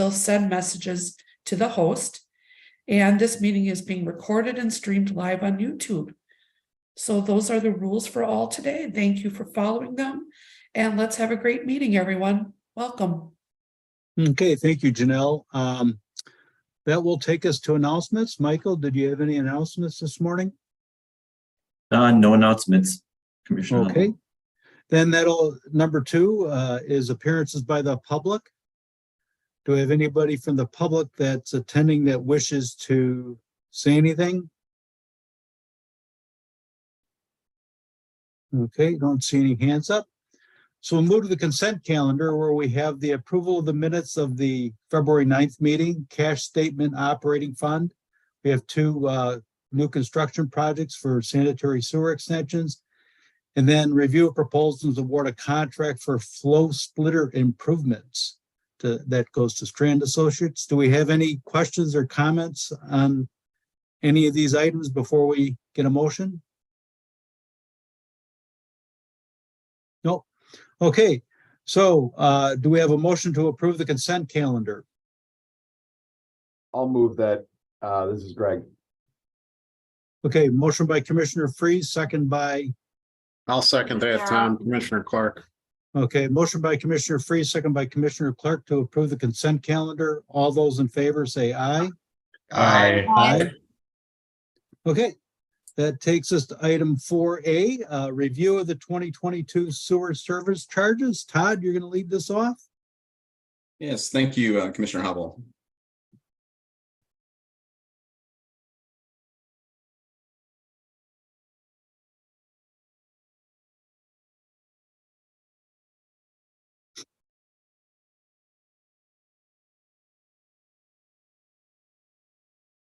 they'll send messages to the host. And this meeting is being recorded and streamed live on YouTube. So those are the rules for all today. Thank you for following them. And let's have a great meeting, everyone. Welcome. Okay, thank you, Janelle. That will take us to announcements. Michael, did you have any announcements this morning? No announcements, Commissioner. Okay. Then number 2 is appearances by the public. Do we have anybody from the public that's attending that wishes to say anything? Okay, don't see any hands up. So we'll move to the consent calendar where we have the approval of the minutes of the February 9th meeting, cash statement operating fund. We have 2 new construction projects for sanitary sewer extensions. And then review of proposals, award a contract for flow splitter improvements that goes to Strand Associates. Do we have any questions or comments on any of these items before we get a motion? Nope. Okay, so do we have a motion to approve the consent calendar? I'll move that. This is Greg. Okay, motion by Commissioner Freeze, second by? I'll second that, Commissioner Clark. Okay, motion by Commissioner Freeze, second by Commissioner Clark to approve the consent calendar. All those in favor say aye. Aye. Aye. Okay, that takes us to item 4A, review of the 2022 sewer service charges. Todd, you're going to lead this off? Yes, thank you, Commissioner Hubble.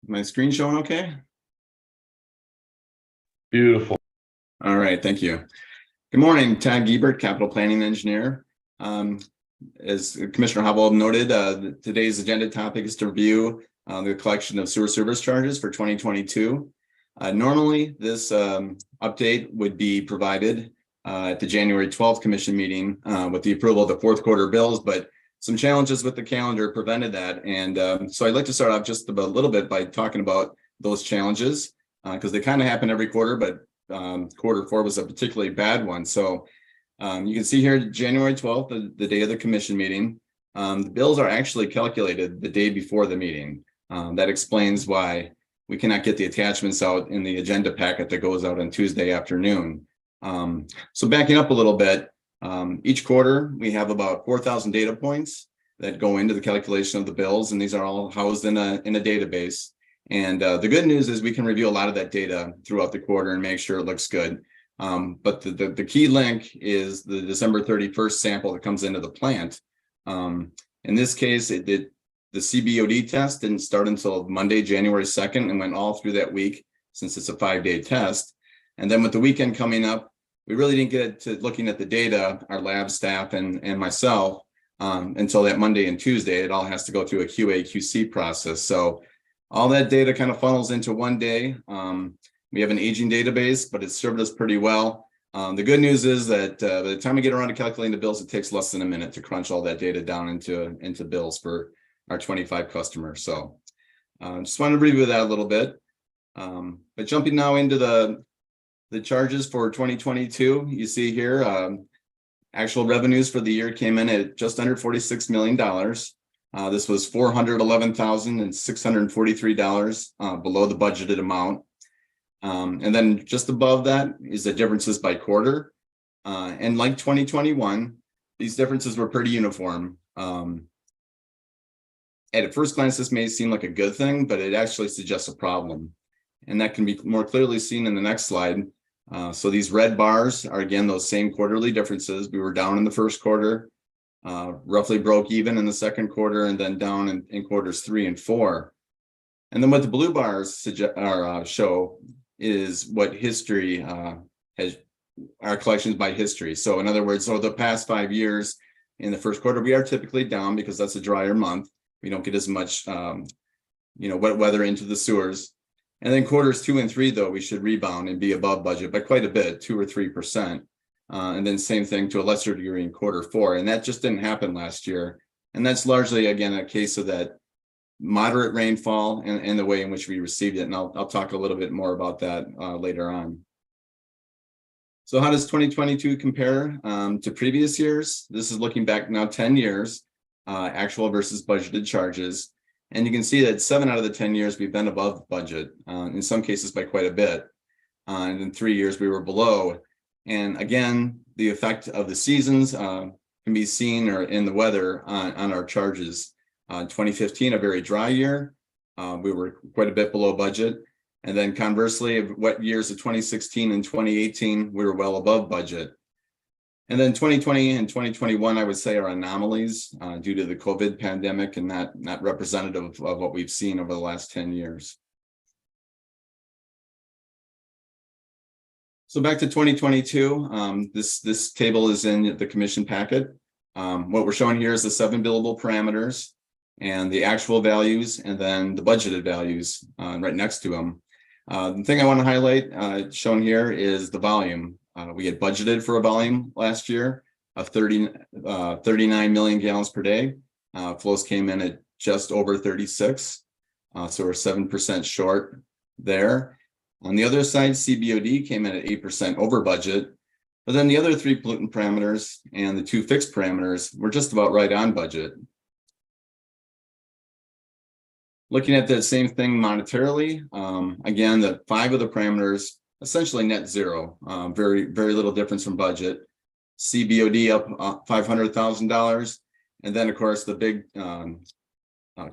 My screen showing okay? Beautiful. All right, thank you. Good morning, Todd Giebert, Capital Planning Engineer. As Commissioner Hubble noted, today's agenda topic is to review the collection of sewer service charges for 2022. Normally, this update would be provided at the January 12th Commission meeting with the approval of the fourth quarter bills, but some challenges with the calendar prevented that. And so I'd like to start off just a little bit by talking about those challenges because they kind of happen every quarter, but quarter 4 was a particularly bad one. So you can see here, January 12th, the day of the commission meeting, the bills are actually calculated the day before the meeting. That explains why we cannot get the attachments out in the agenda packet that goes out on Tuesday afternoon. So backing up a little bit, each quarter we have about 4,000 data points that go into the calculation of the bills, and these are all housed in a database. And the good news is we can review a lot of that data throughout the quarter and make sure it looks good. But the key link is the December 31st sample that comes into the plant. In this case, the CBOD test didn't start until Monday, January 2nd, and went all through that week since it's a 5-day test. And then with the weekend coming up, we really didn't get to looking at the data, our lab staff and myself, until that Monday and Tuesday. It all has to go through a QA/QC process. So all that data kind of funnels into one day. We have an aging database, but it's served us pretty well. The good news is that by the time we get around to calculating the bills, it takes less than a minute to crunch all that data down into bills for our 25 customers. So just wanted to review that a little bit. But jumping now into the charges for 2022, you see here, actual revenues for the year came in at just under $46 million. This was $411,643 below the budgeted amount. And then just above that is the differences by quarter. And like 2021, these differences were pretty uniform. At first glance, this may seem like a good thing, but it actually suggests a problem. And that can be more clearly seen in the next slide. So these red bars are, again, those same quarterly differences. We were down in the first quarter, roughly broke even in the second quarter, and then down in quarters 3 and 4. And then what the blue bars show is what history has, our collections by history. So in other words, over the past 5 years, in the first quarter, we are typically down because that's a drier month. We don't get as much, wet weather into the sewers. And then quarters 2 and 3, though, we should rebound and be above budget by quite a bit, 2 or 3%. And then same thing to a lesser degree in quarter 4. And that just didn't happen last year. And that's largely, again, a case of that moderate rainfall and the way in which we received it. And I'll talk a little bit more about that later on. So how does 2022 compare to previous years? This is looking back now 10 years, actual versus budgeted charges. And you can see that 7 out of the 10 years we've been above budget, in some cases by quite a bit. And in 3 years we were below. And again, the effect of the seasons can be seen or in the weather on our charges. 2015, a very dry year, we were quite a bit below budget. And then conversely, wet years of 2016 and 2018, we were well above budget. And then 2020 and 2021, I would say, are anomalies due to the COVID pandemic and not representative of what we've seen over the last 10 years. So back to 2022, this table is in the commission packet. What we're showing here is the 7 billable parameters and the actual values, and then the budgeted values right next to them. The thing I want to highlight shown here is the volume. We had budgeted for a volume last year of 39 million gallons per day. Flows came in at just over 36, so we're 7% short there. On the other side, CBOD came in at 8% over budget, but then the other 3 pollutant parameters and the 2 fixed parameters were just about right on budget. Looking at the same thing monetarily, again, the 5 of the parameters essentially net zero, very little difference from budget. CBOD up $500,000, and then of course the big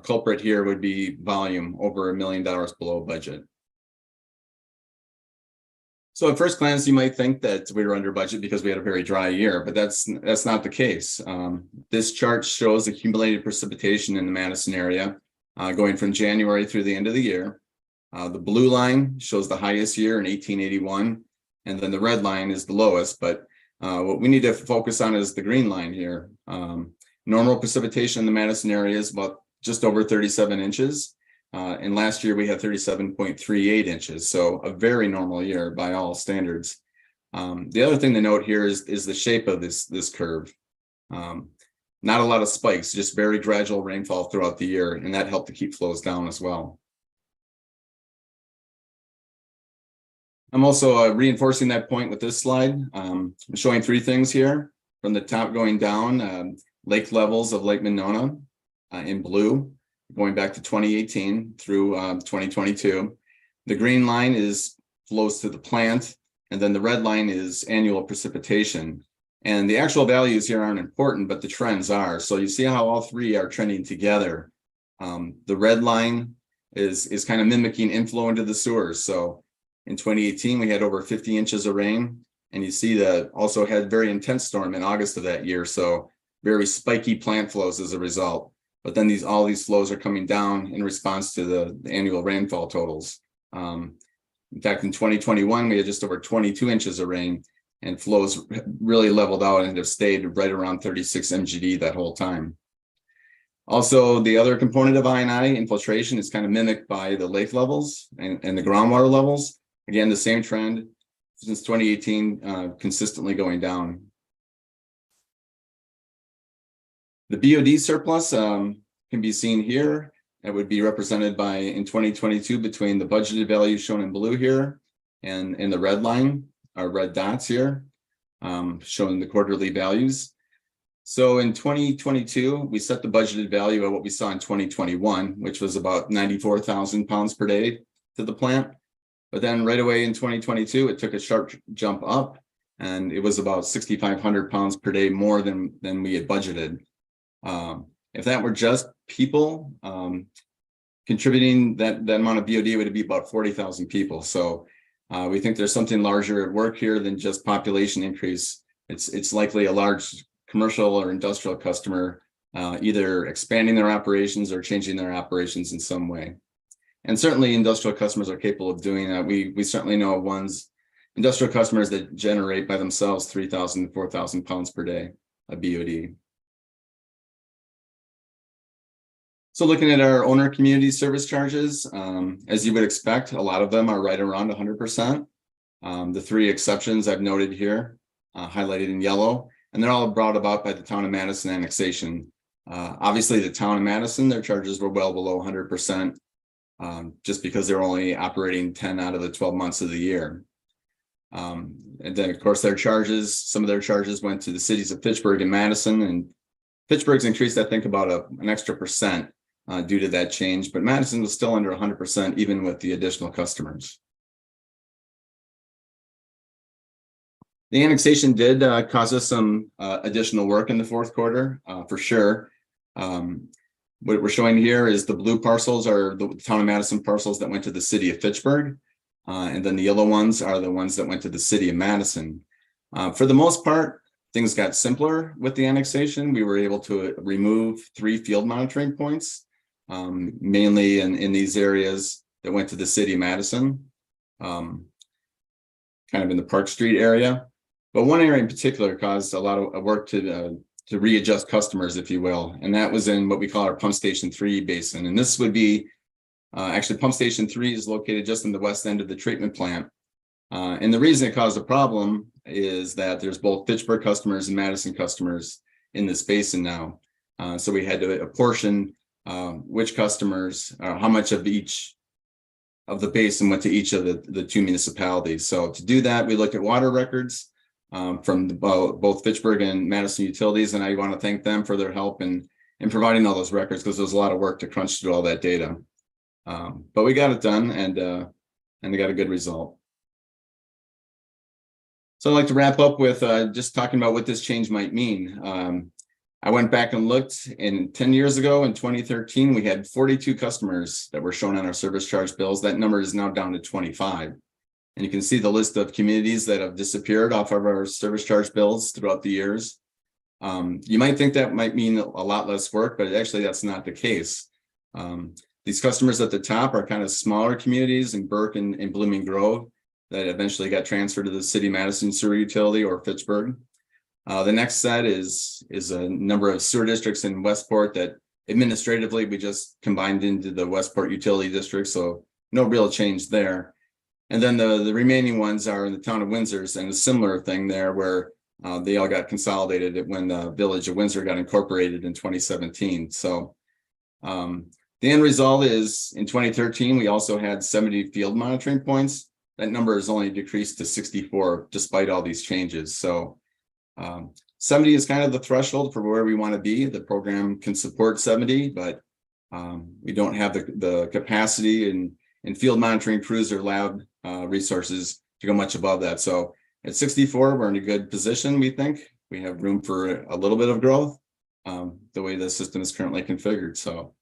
culprit here would be volume, over $1 million below budget. So at first glance, you might think that we were under budget because we had a very dry year, but that's not the case. This chart shows accumulated precipitation in the Madison area going from January through the end of the year. The blue line shows the highest year in 1881, and then the red line is the lowest, but what we need to focus on is the green line here. Normal precipitation in the Madison area is about just over 37 inches. And last year we had 37.38 inches, so a very normal year by all standards. The other thing to note here is the shape of this curve. Not a lot of spikes, just very gradual rainfall throughout the year, and that helped to keep flows down as well. I'm also reinforcing that point with this slide. I'm showing 3 things here. From the top going down, lake levels of Lake Monona in blue, going back to 2018 through 2022. The green line is flows to the plant, and then the red line is annual precipitation. And the actual values here aren't important, but the trends are. So you see how all 3 are trending together. The red line is kind of mimicking inflow into the sewers. So in 2018, we had over 50 inches of rain, and you see that also had very intense storm in August of that year. So very spiky plant flows as a result. But then all these flows are coming down in response to the annual rainfall totals. In fact, in 2021, we had just over 22 inches of rain, and flows really leveled out and have stayed right around 36 MGD that whole time. Also, the other component of I&I, infiltration, is kind of mimicked by the lake levels and the groundwater levels. Again, the same trend since 2018, consistently going down. The BOD surplus can be seen here. It would be represented by, in 2022, between the budgeted value shown in blue here and in the red line, our red dots here, showing the quarterly values. So in 2022, we set the budgeted value at what we saw in 2021, which was about 94,000 pounds per day to the plant. But then right away in 2022, it took a sharp jump up, and it was about 6,500 pounds per day more than we had budgeted. If that were just people contributing that amount of BOD, it would be about 40,000 people. So we think there's something larger at work here than just population increase. It's likely a large commercial or industrial customer either expanding their operations or changing their operations in some way. And certainly industrial customers are capable of doing that. We certainly know industrial customers that generate by themselves 3,000 to 4,000 pounds per day of BOD. So looking at our owner community service charges, as you would expect, a lot of them are right around 100%. The 3 exceptions I've noted here, highlighted in yellow, and they're all brought about by the town of Madison annexation. Obviously, the town of Madison, their charges were well below 100%, just because they're only operating 10 out of the 12 months of the year. And then, of course, some of their charges went to the cities of Fitchburg and Madison, and Fitchburg's increased, I think, about an extra percent due to that change, but Madison was still under 100%, even with the additional customers. The annexation did cause us some additional work in the fourth quarter, for sure. What we're showing here is the blue parcels are the town of Madison parcels that went to the city of Fitchburg. And then the yellow ones are the ones that went to the city of Madison. For the most part, things got simpler with the annexation. We were able to remove 3 field monitoring points, mainly in these areas that went to the city of Madison, kind of in the Park Street area. But one area in particular caused a lot of work to readjust customers, if you will. And that was in what we call our Pump Station 3 basin. And this would be actually, Pump Station 3 is located just in the west end of the treatment plant. And the reason it caused a problem is that there's both Fitchburg customers and Madison customers in this basin now. So we had to apportion which customers, how much of each of the basin went to each of the 2 municipalities. So to do that, we looked at water records from both Fitchburg and Madison utilities. And I want to thank them for their help in providing all those records, because there was a lot of work to crunch through all that data. But we got it done, and we got a good result. So I'd like to wrap up with just talking about what this change might mean. I went back and looked, and 10 years ago in 2013, we had 42 customers that were shown on our service charge bills. That number is now down to 25. And you can see the list of communities that have disappeared off of our service charge bills throughout the years. You might think that might mean a lot less work, but actually that's not the case. These customers at the top are kind of smaller communities in Burke and Blooming Grove that eventually got transferred to the city Madison sewer utility or Fitchburg. The next set is a number of sewer districts in Westport that administratively we just combined into the Westport utility district, so no real change there. And then the remaining ones are in the town of Windsor's, and a similar thing there where they all got consolidated when the village of Windsor got incorporated in 2017. So the end result is in 2013, we also had 70 field monitoring points. That number has only decreased to 64 despite all these changes. So 70 is kind of the threshold for where we want to be. The program can support 70, but we don't have the capacity and field monitoring crews or lab resources to go much above that. So at 64, we're in a good position, we think. We have room for a little bit of growth the way the system is currently configured. So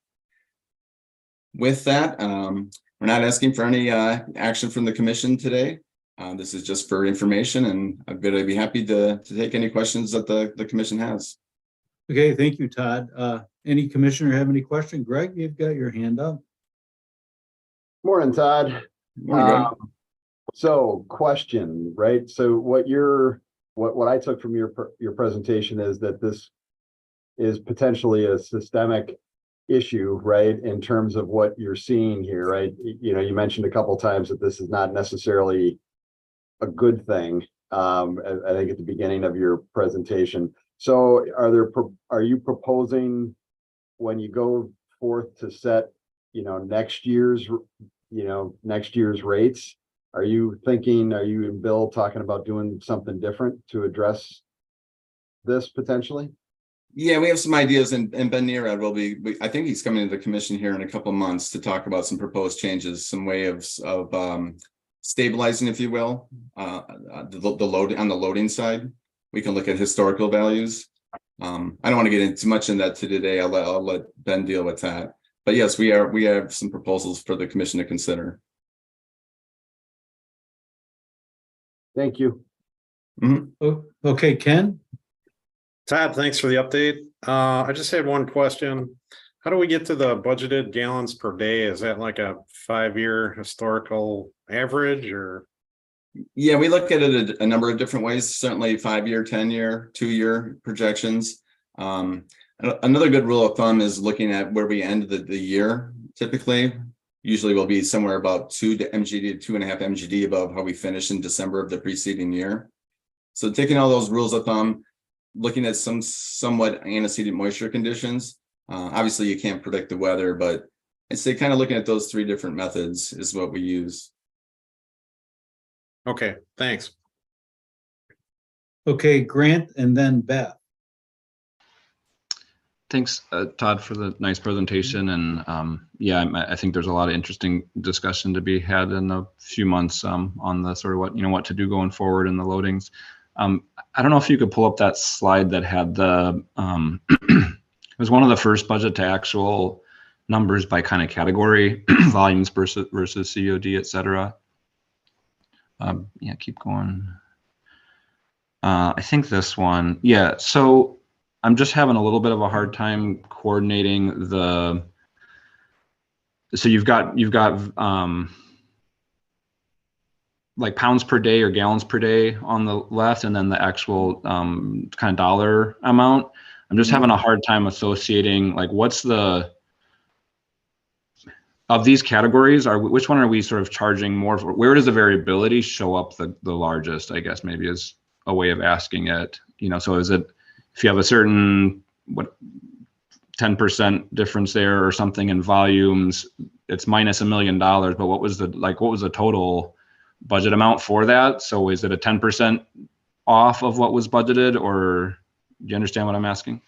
with that, we're not asking for any action from the commission today. This is just for information, and I'm going to be happy to take any questions that the commission has. Okay, thank you, Todd. Any commissioner have any question? Greg, you've got your hand up. Morning, Todd. Morning, Greg. So question, right? So what I took from your presentation is that this is potentially a systemic issue, right? In terms of what you're seeing here, right? You know, you mentioned a couple of times that this is not necessarily a good thing. I think at the beginning of your presentation. So are you proposing when you go forth to set, next year's rates? Are you and Bill talking about doing something different to address this potentially? Yeah, we have some ideas, and Ben Nerad will be. I think he's coming to the commission here in a couple of months to talk about some proposed changes, some way of stabilizing, if you will, the load on the loading side. We can look at historical values. I don't want to get into much in that today. I'll let Ben deal with that. But yes, we have some proposals for the commission to consider. Thank you. Mm-hmm. Okay, Ken. Todd, thanks for the update. I just had one question. How do we get to the budgeted gallons per day? Is that like a 5-year historical average, or? Yeah, we look at it a number of different ways. Certainly 5-year, 10-year, 2-year projections. Another good rule of thumb is looking at where we end the year. Typically, usually we'll be somewhere about 2 MGD to 2.5 MGD above how we finish in December of the preceding year. So taking all those rules of thumb, looking at some somewhat antecedent moisture conditions. Obviously you can't predict the weather, but I'd say kind of looking at those three different methods is what we use. Okay, thanks. Okay, Grant and then Beth. Thanks, Todd, for the nice presentation. And yeah, I think there's a lot of interesting discussion to be had in a few months on the sort of what to do going forward in the loadings. I don't know if you could pull up that slide that had the, it was one of the first budget to actual numbers by kind of category, volumes versus COD, et cetera. Yeah, keep going. I think this one, yeah. So I'm just having a little bit of a hard time coordinating the. So you've got like pounds per day or gallons per day on the left, and then the actual kind of dollar amount. I'm just having a hard time associating like what's the of these categories which one are we sort of charging more for? Where does the variability show up the largest? I guess maybe is a way of asking it. So is it if you have a certain 10% difference there or something in volumes, it's minus $1 million. But what was the total budget amount for that? So is it a 10% off of what was budgeted, or do you understand what I'm asking?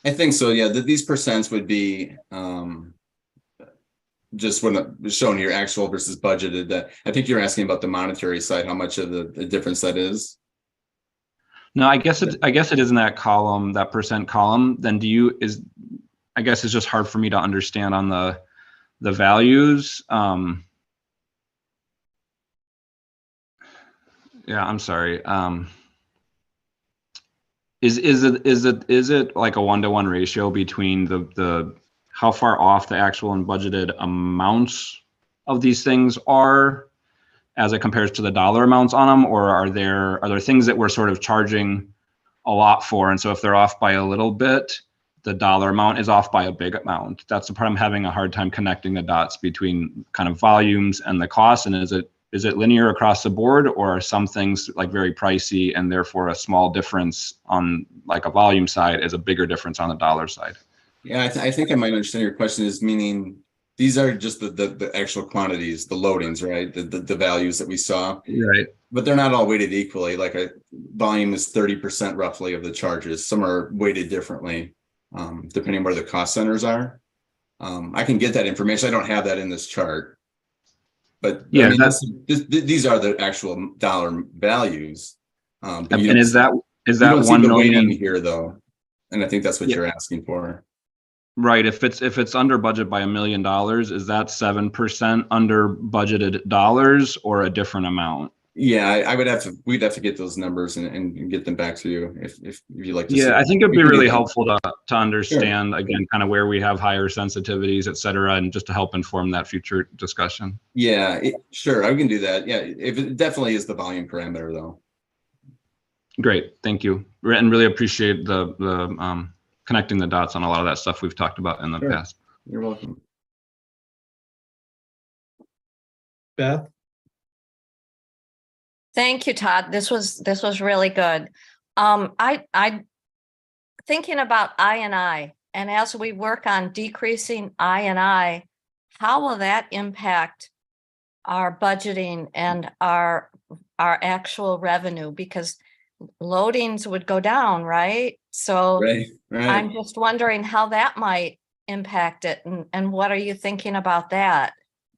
I think so. Yeah, these percents would be just when showing your actual versus budgeted. That I think you're asking about the monetary side, how much of the difference that is. No, I guess it is in that column, that percent column. Then I guess it's just hard for me to understand on the values. Yeah, I'm sorry. Is it like a 1-to-1 ratio between the how far off the actual and budgeted amounts of these things are as it compares to the dollar amounts on them, or are there things that we're sort of charging a lot for, and so if they're off by a little bit, the dollar amount is off by a big amount? That's the part I'm having a hard time connecting the dots between kind of volumes and the cost. And is it linear across the board, or are some things like very pricey and therefore a small difference on like a volume side is a bigger difference on the dollar side? Yeah, I think I might understand your question is meaning these are just the actual quantities, the loadings, right? The values that we saw. Right. But they're not all weighted equally. Like a volume is 30% roughly of the charges. Some are weighted differently, depending where the cost centers are. I can get that information. I don't have that in this chart. But yeah, I mean, these are the actual dollar values. And is that 1 million here though? And I think that's what you're asking for. Right. If it's under budget by $1 million, is that 7% under budgeted dollars or a different amount? Yeah, we'd have to get those numbers and get them back to you if you'd like to. Yeah, I think it'd be really helpful to understand again, kind of where we have higher sensitivities, et cetera, and just to help inform that future discussion. Yeah, sure. I can do that. Yeah, if it definitely is the volume parameter though. Great. Thank you. And really appreciate the connecting the dots on a lot of that stuff we've talked about in the past. You're welcome. Beth? Thank you, Todd. This was really good. I thinking about I&I, and as we work on decreasing I&I, how will that impact our budgeting and our actual revenue? Because loadings would go down, right? So right. I'm just wondering how that might impact it, and what are you thinking about that?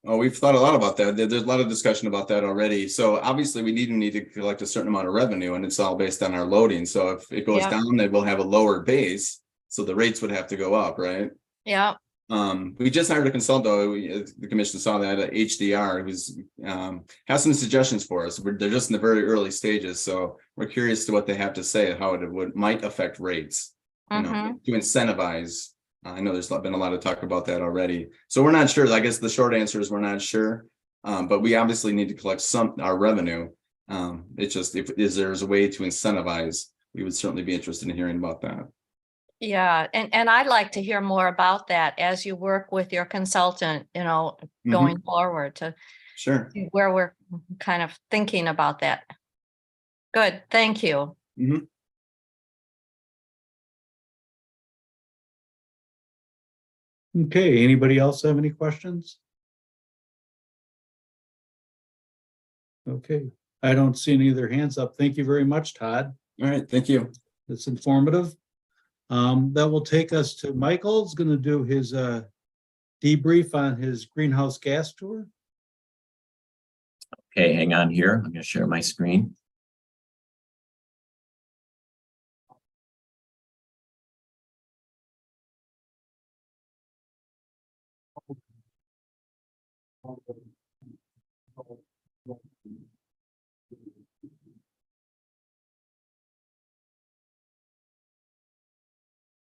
Oh, we've thought a lot about that. There's a lot of discussion about that already. So obviously we need to collect a certain amount of revenue, and it's all based on our loading. So if it goes down, then we'll have a lower base. So the rates would have to go up, right? Yeah. We just hired a consultant, though. The commission saw that HDR who's has some suggestions for us. They're just in the very early stages. So we're curious to what they have to say, how it might affect rates, you know, to incentivize. I know there's been a lot of talk about that already. So we're not sure. I guess the short answer is we're not sure. But we obviously need to collect our revenue. It's just if there's a way to incentivize, we would certainly be interested in hearing about that. Yeah, and I'd like to hear more about that as you work with your consultant, you know, going forward to see where we're kind of thinking about that. Good, thank you. Okay, anybody else have any questions? Okay, I don't see any other hands up. Thank you very much, Todd. All right, thank you. That's informative. That will take us to Michael's gonna do his debrief on his greenhouse gas tour. Okay, hang on here. I'm going to share my screen.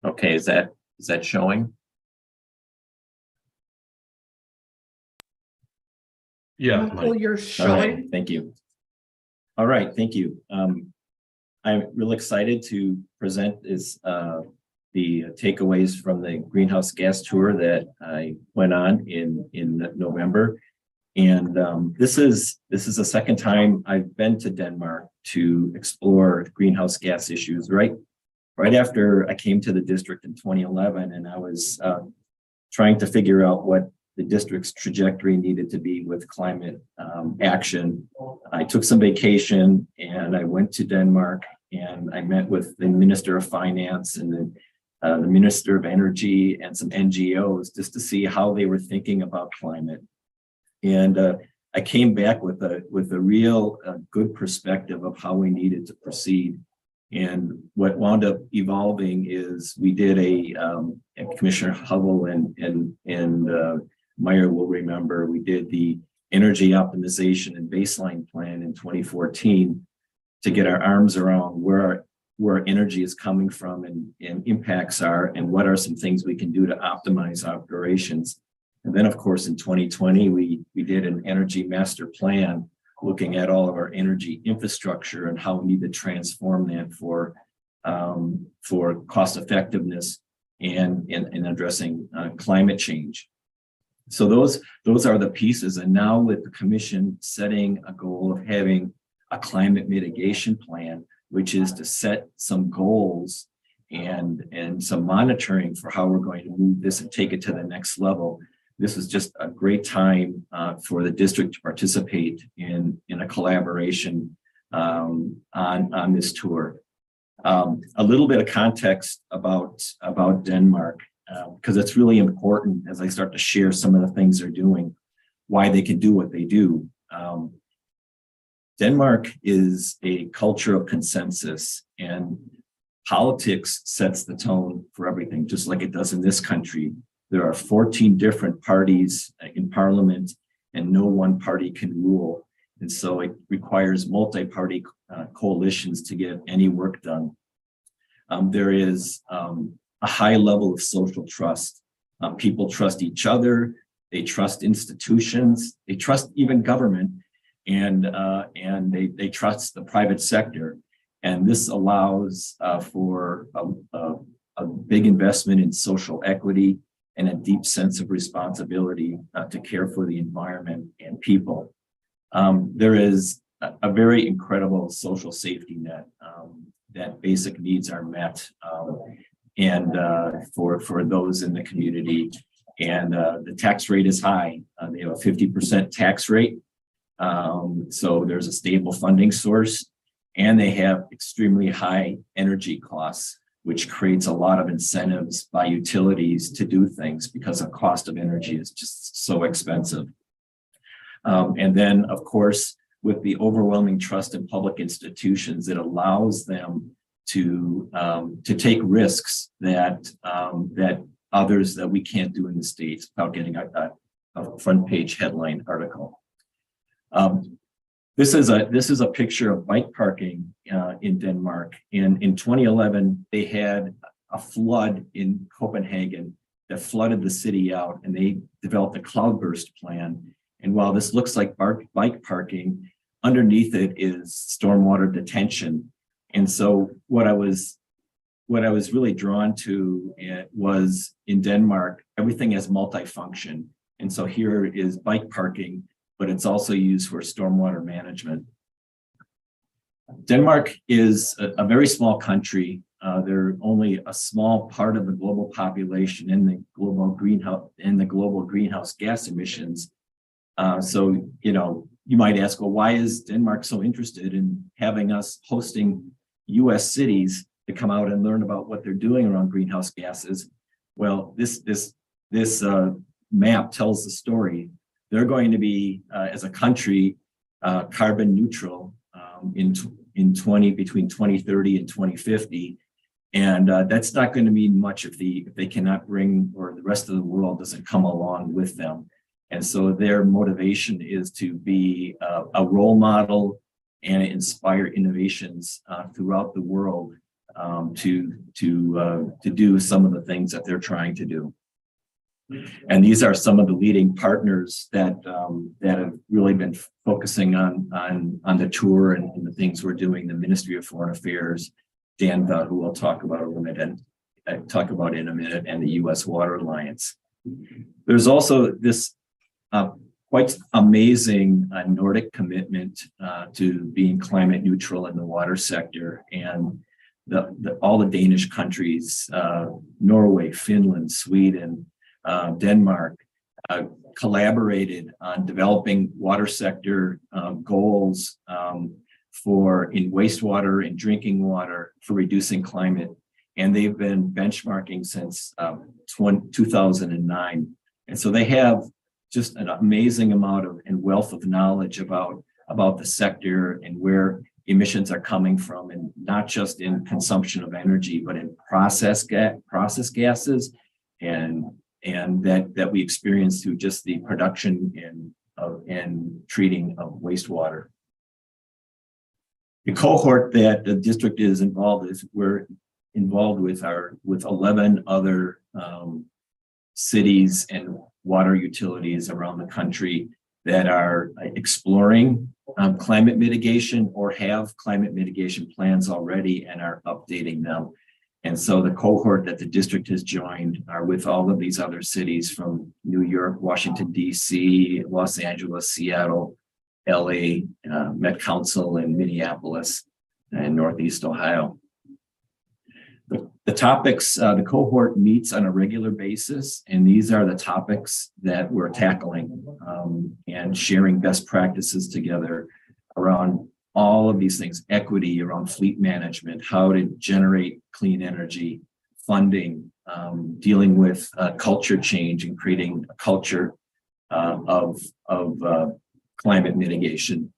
Okay, is that showing? Michael, you're All right, showing. thank you. All right, thank you. I'm real excited to present the takeaways from the greenhouse gas tour that I went on in November. And this is the second time I've been to Denmark to explore greenhouse gas issues. Right after I came to the district in 2011, and I was trying to figure out what the district's trajectory needed to be with climate action. I took some vacation and I went to Denmark, and I met with the Minister of Finance and the Minister of Energy and some NGOs just to see how they were thinking about climate. And I came back with a real good perspective of how we needed to proceed. And what wound up evolving is we did and Commissioner Hubble and Meyer will remember, we did the energy optimization and baseline plan in 2014 to get our arms around where energy is coming from and impacts are, and what are some things we can do to optimize operations. And then, of course, in 2020, we did an energy master plan looking at all of our energy infrastructure and how we need to transform that for cost effectiveness and addressing climate change. So those are the pieces. And now with the commission setting a goal of having a climate mitigation plan, which is to set some goals and some monitoring for how we're going to move this and take it to the next level. This is just a great time for the district to participate in a collaboration on this tour. A little bit of context about Denmark, because it's really important as I start to share some of the things they're doing, why they can do what they do. Denmark is a culture of consensus, and politics sets the tone for everything, just like it does in this country. There are 14 different parties in parliament, and no one party can rule. And so it requires multi-party coalitions to get any work done. There is a high level of social trust. People trust each other, they trust institutions, they trust even government, and they trust the private sector. And this allows for a big investment in social equity and a deep sense of responsibility to care for the environment and people. There is a very incredible social safety net that basic needs are met and for those in the community. And the tax rate is high. They have a 50% tax rate. So there's a stable funding source, and they have extremely high energy costs, which creates a lot of incentives by utilities to do things because the cost of energy is just so expensive. And then, of course, with the overwhelming trust in public institutions, it allows them to take risks that others that we can't do in the States without getting a front page headline article. This is a picture of bike parking in Denmark. In 2011, they had a flood in Copenhagen that flooded the city out, and they developed a cloudburst plan. And while this looks like bike parking, underneath it is stormwater detention. And so what I was really drawn to was in Denmark, everything has multifunction. And so here is bike parking, but it's also used for stormwater management. Denmark is a very small country. they're only a small part of the global population in the global greenhouse gas emissions. So, you might ask, well, why is Denmark so interested in having us hosting US cities to come out and learn about what they're doing around greenhouse gases? Well, this map tells the story. They're going to be, as a country, carbon neutral between 2030 and 2050. And that's not going to mean much if they cannot bring, or the rest of the world doesn't come along with them. And so their motivation is to be a role model and inspire innovations throughout the world to do some of the things that they're trying to do. And these are some of the leading partners that have really been focusing on the tour and the things we're doing. The Ministry of Foreign Affairs, DANVA, who we'll talk about in a minute, and the U.S. Water Alliance. There's also this quite amazing Nordic commitment to being climate neutral in the water sector, and all the Danish countries, Norway, Finland, Sweden, Denmark, collaborated on developing water sector goals in wastewater and drinking water for reducing climate. And they've been benchmarking since 2009. And so they have just an amazing amount and wealth of knowledge about the sector and where emissions are coming from, and not just in consumption of energy, but in process gases and that we experience through just the production and treating of wastewater. The cohort that the district is involved with, we're involved with 11 other cities and water utilities around the country that are exploring climate mitigation or have climate mitigation plans already and are updating them. And so the cohort that the district has joined are with all of these other cities from New York, Washington, D.C., Los Angeles, Seattle, LA, Met Council, and Minneapolis, and Northeast Ohio. The topics, the cohort meets on a regular basis, and these are the topics that we're tackling and sharing best practices together around all of these things: equity around fleet management, how to generate clean energy, funding, dealing with culture change and creating a culture of climate mitigation.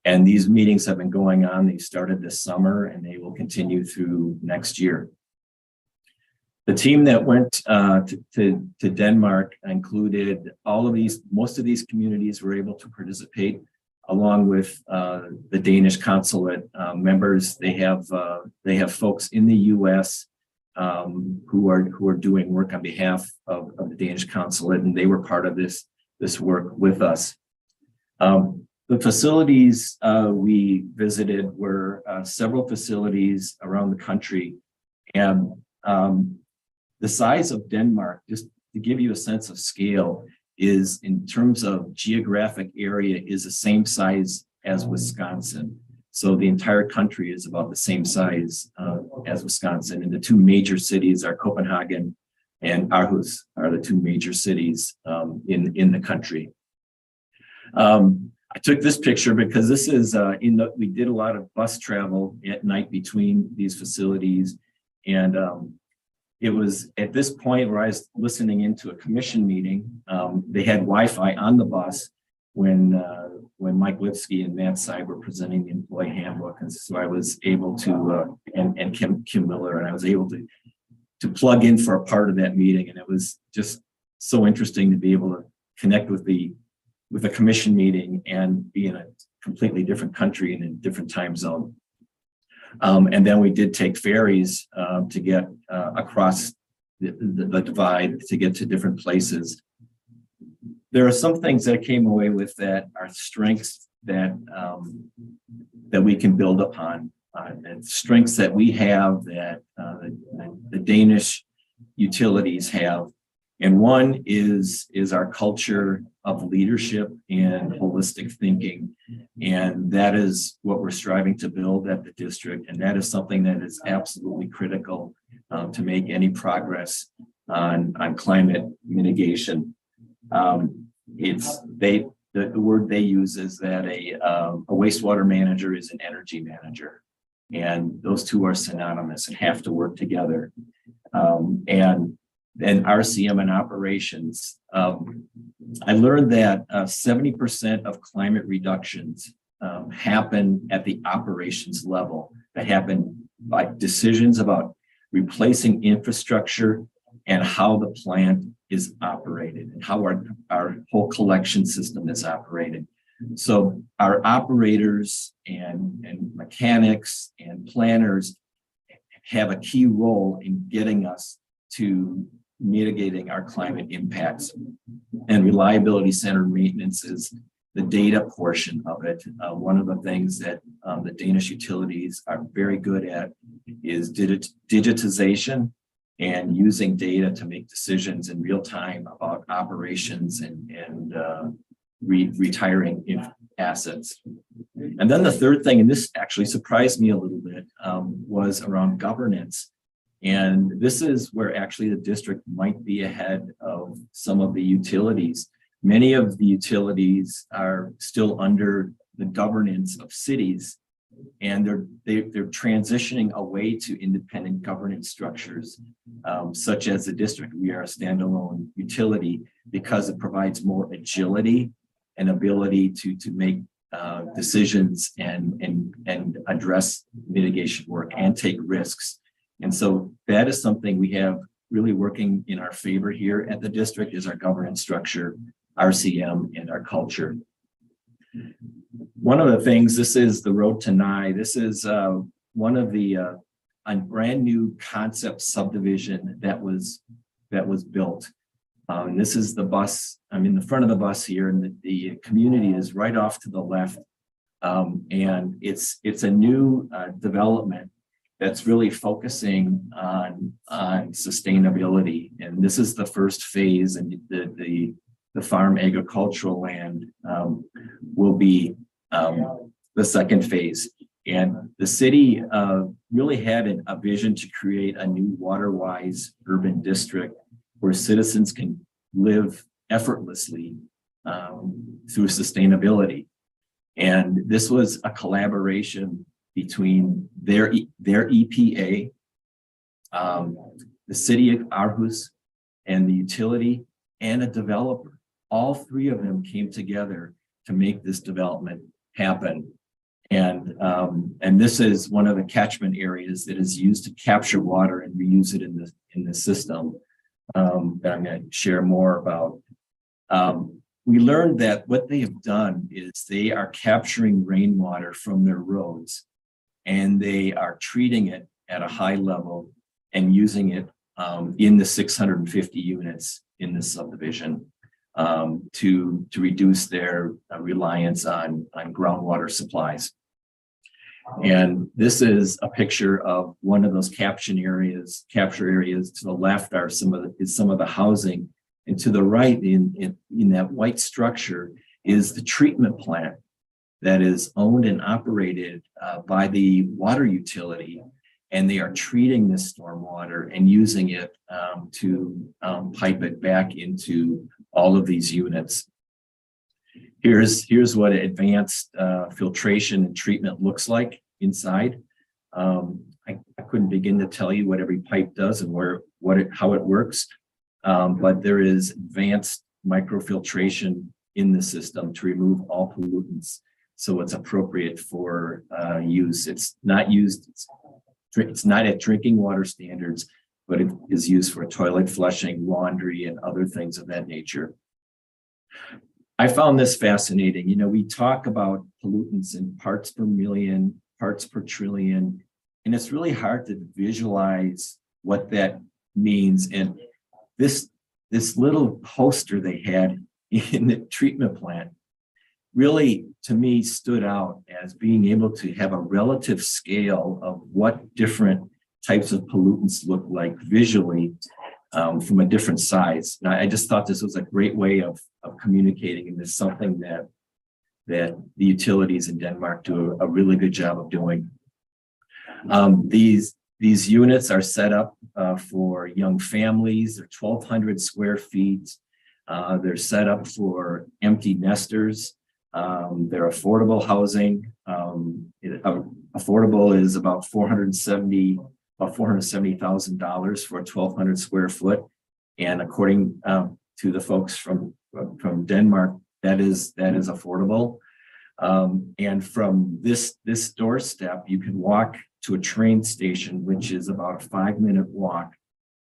And these meetings have been going on. They started this summer and they will continue through next year. The team that went to Denmark included most of these communities were able to participate, along with the Danish consulate members. They have folks in the U.S. Who are doing work on behalf of the Danish consulate, and they were part of this work with us. The facilities we visited were several facilities around the country, and the size of Denmark, just to give you a sense of scale, is in terms of geographic area is the same size as Wisconsin. So the entire country is about the same size as Wisconsin. And the two major cities are Copenhagen and Aarhus are the two major cities in the country. I took this picture because this is we did a lot of bus travel at night between these facilities, and it was at this point where I was listening into a commission meeting. They had Wi-Fi on the bus when Mike Lipsky and Matt Seib were presenting the employee handbook, and so I was able to and Kim Miller, and I was able to plug in for a part of that meeting, and it was just so interesting to be able to connect with a commission meeting and be in a completely different country and in a different time zone. And then we did take ferries to get across the divide to get to different places. There are some things that came away with that are strengths that we can build upon, and strengths that we have that the Danish utilities have, And one is our culture of leadership and holistic thinking. And that is what we're striving to build at the district. And that is something that is absolutely critical to make any progress on climate mitigation. The word they use is that a wastewater manager is an energy manager. And those two are synonymous and have to work together. And RCM and operations. I learned that 70% of climate reductions happen at the operations level, that happen by decisions about replacing infrastructure and how the plant is operated and how our whole collection system is operated. So our operators and mechanics and planners have a key role in getting us to mitigating our climate impacts. And reliability centered maintenance is the data portion of it. One of the things that the Danish utilities are very good at is digitization and using data to make decisions in real time about operations and retiring assets. And then the third thing, and this actually surprised me a little bit, was around governance. And this is where actually the district might be ahead of some of the utilities. Many of the utilities are still under the governance of cities, and they're transitioning away to independent governance structures, such as the district. We are a standalone utility because it provides more agility and ability to make decisions and address mitigation work and take risks. And so that is something we have really working in our favor here at the district, is our governance structure, RCM, and our culture. One of the things, this is the road to Nye. This is one of the a brand new concept subdivision that was built. And this is the bus. I'm in the front of the bus here, and the community is right off to the left. And it's a new development that's really focusing on sustainability. And this is the first phase, and the farm agricultural land will be the second phase. And the city really had a vision to create a new water-wise urban district where citizens can live effortlessly through sustainability. And this was a collaboration between their EPA, the city of Aarhus, and the utility, and a developer. All three of them came together to make this development happen. And this is one of the catchment areas that is used to capture water and reuse it in the system that I'm going to share more about. We learned that what they have done is they are capturing rainwater from their roads, and they are treating it at a high level and using it in the 650 units in this subdivision to reduce their reliance on groundwater supplies. And this is a picture of one of those capture areas. To the left are some of the housing, and to the right in that white structure is the treatment plant that is owned and operated by the water utility, and they are treating this stormwater and using it to pipe it back into all of these units. Here's what advanced filtration and treatment looks like inside. I couldn't begin to tell you what every pipe does and how it works, but there is advanced microfiltration in the system to remove all pollutants, so it's appropriate for use. It's not at drinking water standards, but it is used for toilet flushing, laundry, and other things of that nature. I found this fascinating. You know, we talk about pollutants in parts per million, parts per trillion, and it's really hard to visualize what that means. And this little poster they had in the treatment plant really, to me, stood out as being able to have a relative scale of what different types of pollutants look like visually. from a different size. And I just thought this was a great way of communicating, and it's something that the utilities in Denmark do a really good job of doing. These units are set up for young families. They're 1,200 square feet. They're set up for empty nesters. They're affordable housing. Affordable is about $470,000 for a 1,200 square foot. And according to the folks from Denmark, that is affordable. And from this doorstep, you can walk to a train station, which is about a 5-minute walk,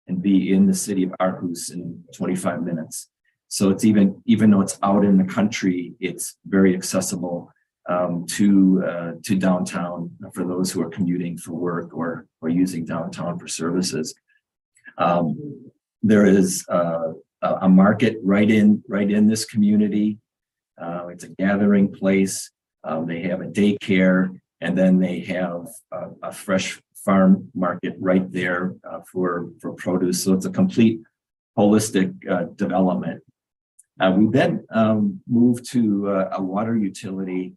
and be in the city of Aarhus in 25 minutes. So it's even though it's out in the country, it's very accessible to downtown for those who are commuting for work or using downtown for services. There is a market right in this community. It's a gathering place. They have a daycare, and then they have a fresh farm market right there for produce. So it's a complete holistic development. We then moved to a water utility,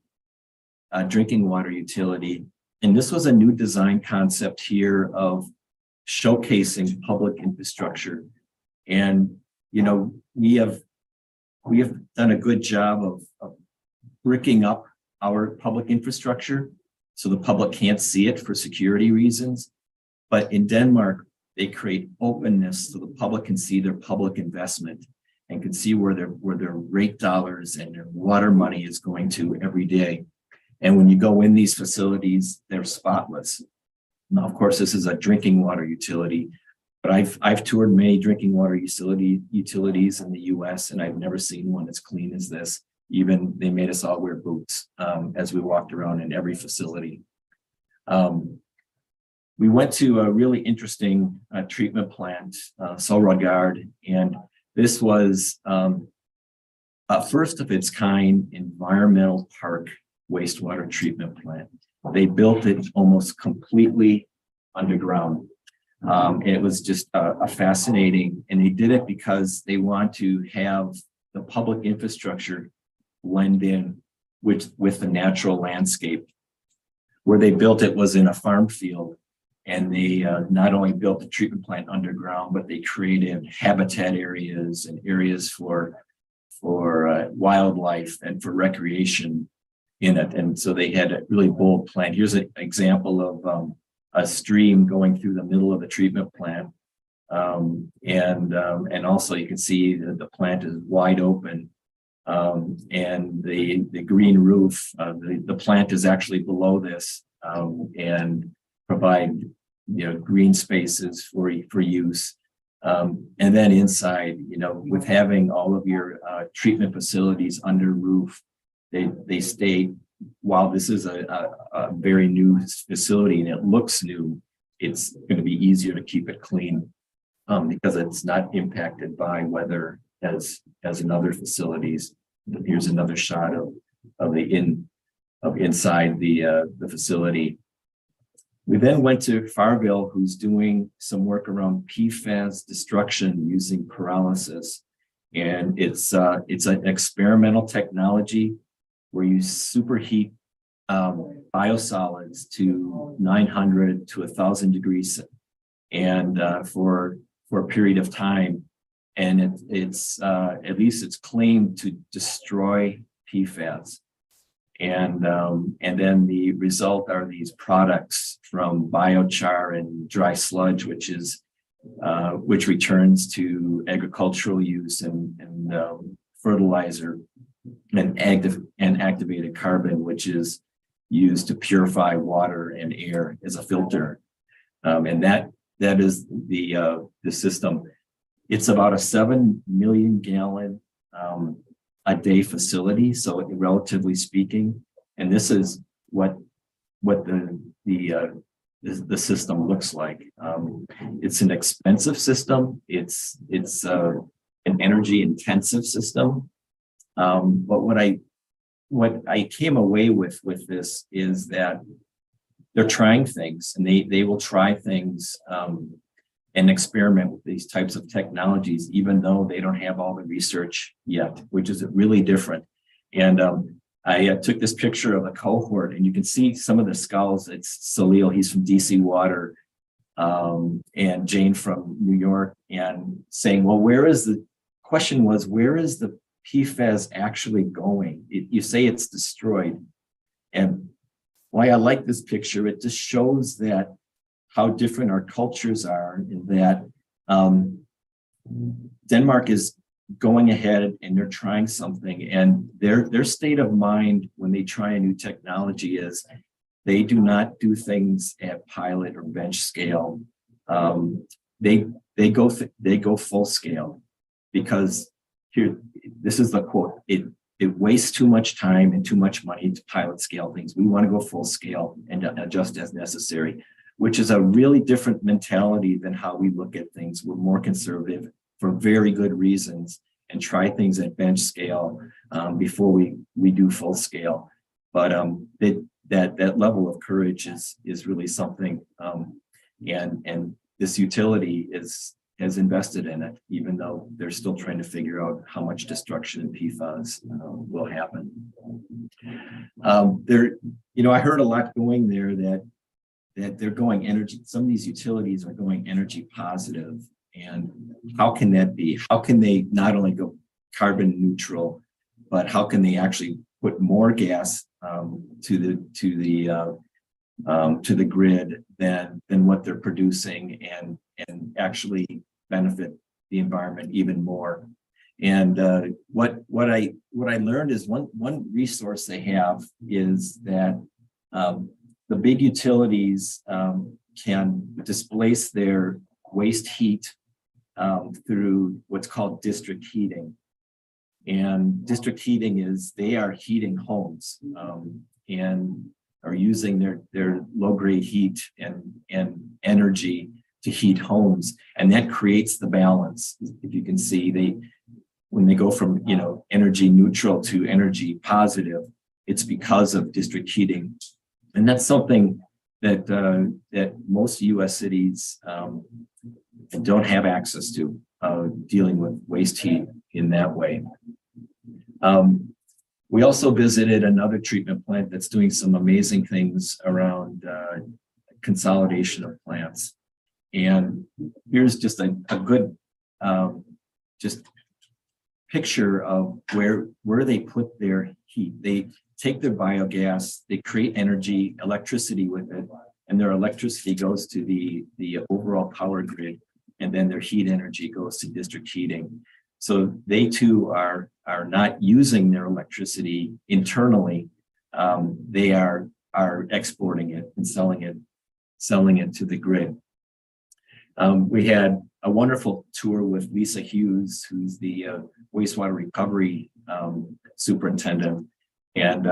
a drinking water utility. And this was a new design concept here of showcasing public infrastructure. And, you know, we have done a good job of bricking up our public infrastructure so the public can't see it for security reasons. But in Denmark, they create openness so the public can see their public investment and can see where their rate dollars and their water money is going to every day. And when you go in these facilities, they're spotless. Now, of course, this is a drinking water utility, but I've toured many drinking water utilities in the US, and I've never seen one as clean as this. Even they made us all wear boots as we walked around in every facility. We went to a really interesting treatment plant, Solrød, and this was a first of its kind environmental park wastewater treatment plant. They built it almost completely underground. And it was just a fascinating, and they did it because they want to have the public infrastructure blend in with the natural landscape. Where they built it was in a farm field, and they not only built the treatment plant underground, but they created habitat areas and areas for wildlife and for recreation in it. And so they had a really bold plan. Here's an example of a stream going through the middle of the treatment plant. And also you can see that the plant is wide open. And the green roof, the plant is actually below this, and provide, you know, green spaces for use. And then inside, you know, with having all of your treatment facilities under roof, they stay, while this is a very new facility and it looks new, it's going to be easier to keep it clean because it's not impacted by weather as in other facilities. Here's another shot of inside the facility. We then went to Farville, who's doing some work around PFAS destruction using pyrolysis. And it's an experimental technology where you superheat biosolids to 900 to 1,000 degrees and for a period of time. And it's at least it's claimed to destroy PFAS. And then the result are these products from biochar and dry sludge, which returns to agricultural use and fertilizer and activated carbon, which is used to purify water and air as a filter. And that is the system. It's about a 7 million gallon a day facility, so relatively speaking, and this is what the system looks like. It's an expensive system. It's an energy intensive system. But what I came away with this is that they're trying things, and they will try things and experiment with these types of technologies, even though they don't have all the research yet, which is really different. And I took this picture of a cohort, and you can see some of the skulls. It's Salil, he's from DC Water, and Jane from New York, and saying, well, where is the PFAS actually going? You say it's destroyed. And why I like this picture, it just shows that how different our cultures are, in that Denmark is going ahead and they're trying something, and their state of mind when they try a new technology is they do not do things at pilot or bench scale. They go full scale, because here, this is the quote, it wastes too much time and too much money to pilot scale things. We want to go full scale and adjust as necessary, which is a really different mentality than how we look at things. We're more conservative for very good reasons, and try things at bench scale before we do full scale. But that level of courage is really something, and this utility has invested in it, even though they're still trying to figure out how much destruction in PFAS will happen. I heard a lot going there that they're going energy. Some of these utilities are going energy positive, and how can that be? How can they not only go carbon neutral, but how can they actually put more gas to the grid than what they're producing, and actually benefit the environment even more? And what I learned is one resource they have is that the big utilities can displace their waste heat through what's called district heating. And district heating is they are heating homes and are using their low-grade heat and energy to heat homes, and that creates the balance. If you can see, when they go from energy neutral to energy positive, it's because of district heating, and that's something that most U.S. cities don't have access to, dealing with waste heat in that way. We also visited another treatment plant that's doing some amazing things around consolidation of plants. And here's just a good just picture of where they put their heat. They take their biogas, they create energy, electricity with it, and their electricity goes to the overall power grid, and then their heat energy goes to district heating. So they too are not using their electricity internally. They are exporting it and selling it to the grid. We had a wonderful tour with Lisa Hughes, who's the wastewater recovery superintendent, and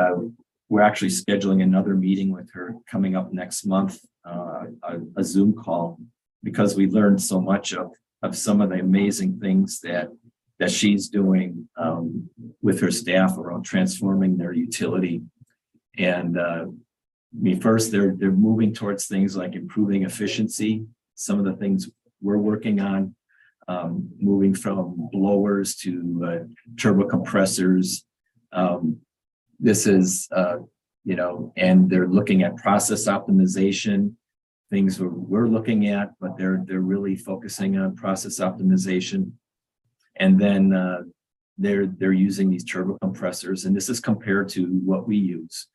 we're actually scheduling another meeting with her coming up next month, a Zoom call, because we learned so much of some of the amazing things that she's doing with her staff around transforming their utility. And first, they're moving towards things like improving efficiency. Some of the things we're working on, moving from blowers to turbo compressors. This is, and they're looking at process optimization, things we're looking at, but they're really focusing on process optimization. And then they're using these turbo compressors, and this is compared to what we use.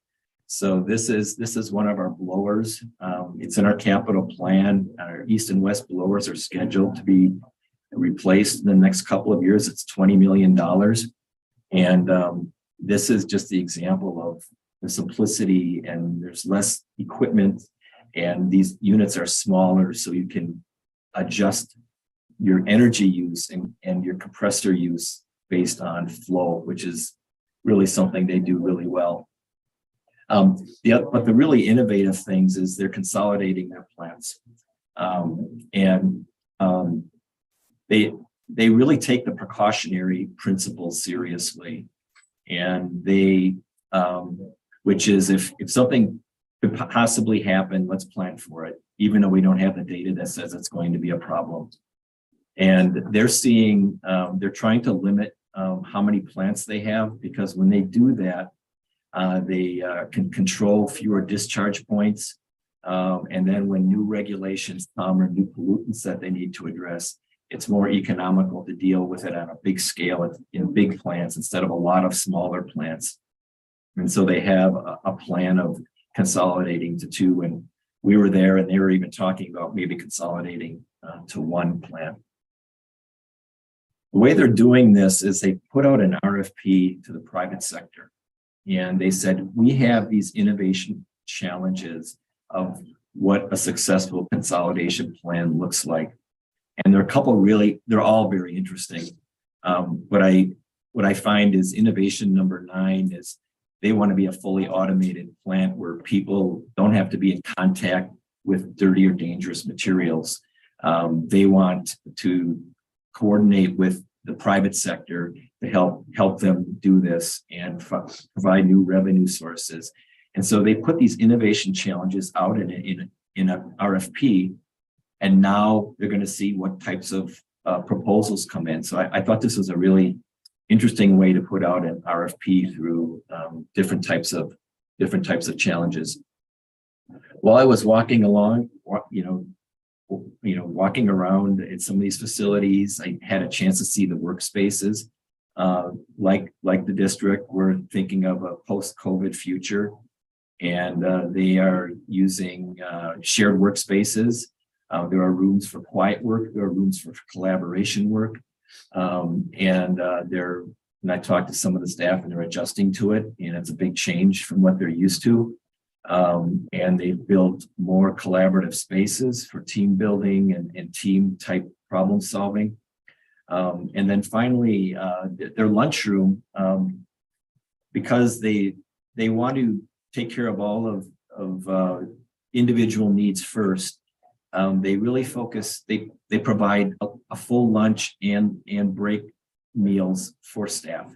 So this is one of our blowers. It's in our capital plan. Our east and west blowers are scheduled to be replaced in the next couple of years. It's $20 million. And this is just the example of the simplicity, and there's less equipment, and these units are smaller, so you can adjust your energy use and your compressor use based on flow, which is really something they do really well. But the really innovative things is they're consolidating their plants, and they really take the precautionary principles seriously, and they which is if something could possibly happen, let's plan for it. even though we don't have the data that says it's going to be a problem. And they're seeing, they're trying to limit how many plants they have, because when they do that, they can control fewer discharge points. And then when new regulations come or new pollutants that they need to address, it's more economical to deal with it on a big scale in big plants instead of a lot of smaller plants. And so they have a plan of consolidating to 2. And we were there and they were even talking about maybe consolidating to 1 plant. The way they're doing this is they put out an RFP to the private sector. And they said, we have these innovation challenges of what a successful consolidation plan looks like. And there are a couple really, they're all very interesting. What I find is innovation number 9 is they want to be a fully automated plant where people don't have to be in contact with dirty or dangerous materials. They want to coordinate with the private sector to help them do this and provide new revenue sources. And so they put these innovation challenges out in an RFP, and now they're going to see what types of proposals come in. So I thought this was a really interesting way to put out an RFP through different types of challenges. While I was walking along, walking around at some of these facilities, I had a chance to see the workspaces. Like the district, we're thinking of a post-COVID future, and they are using shared workspaces. There are rooms for quiet work. There are rooms for collaboration work. And I talked to some of the staff and they're adjusting to it, and it's a big change from what they're used to. And they've built more collaborative spaces for team building and team type problem solving. And then finally, their lunchroom, because they want to take care of all of individual needs first. They really focus, they provide a full lunch and break meals for staff.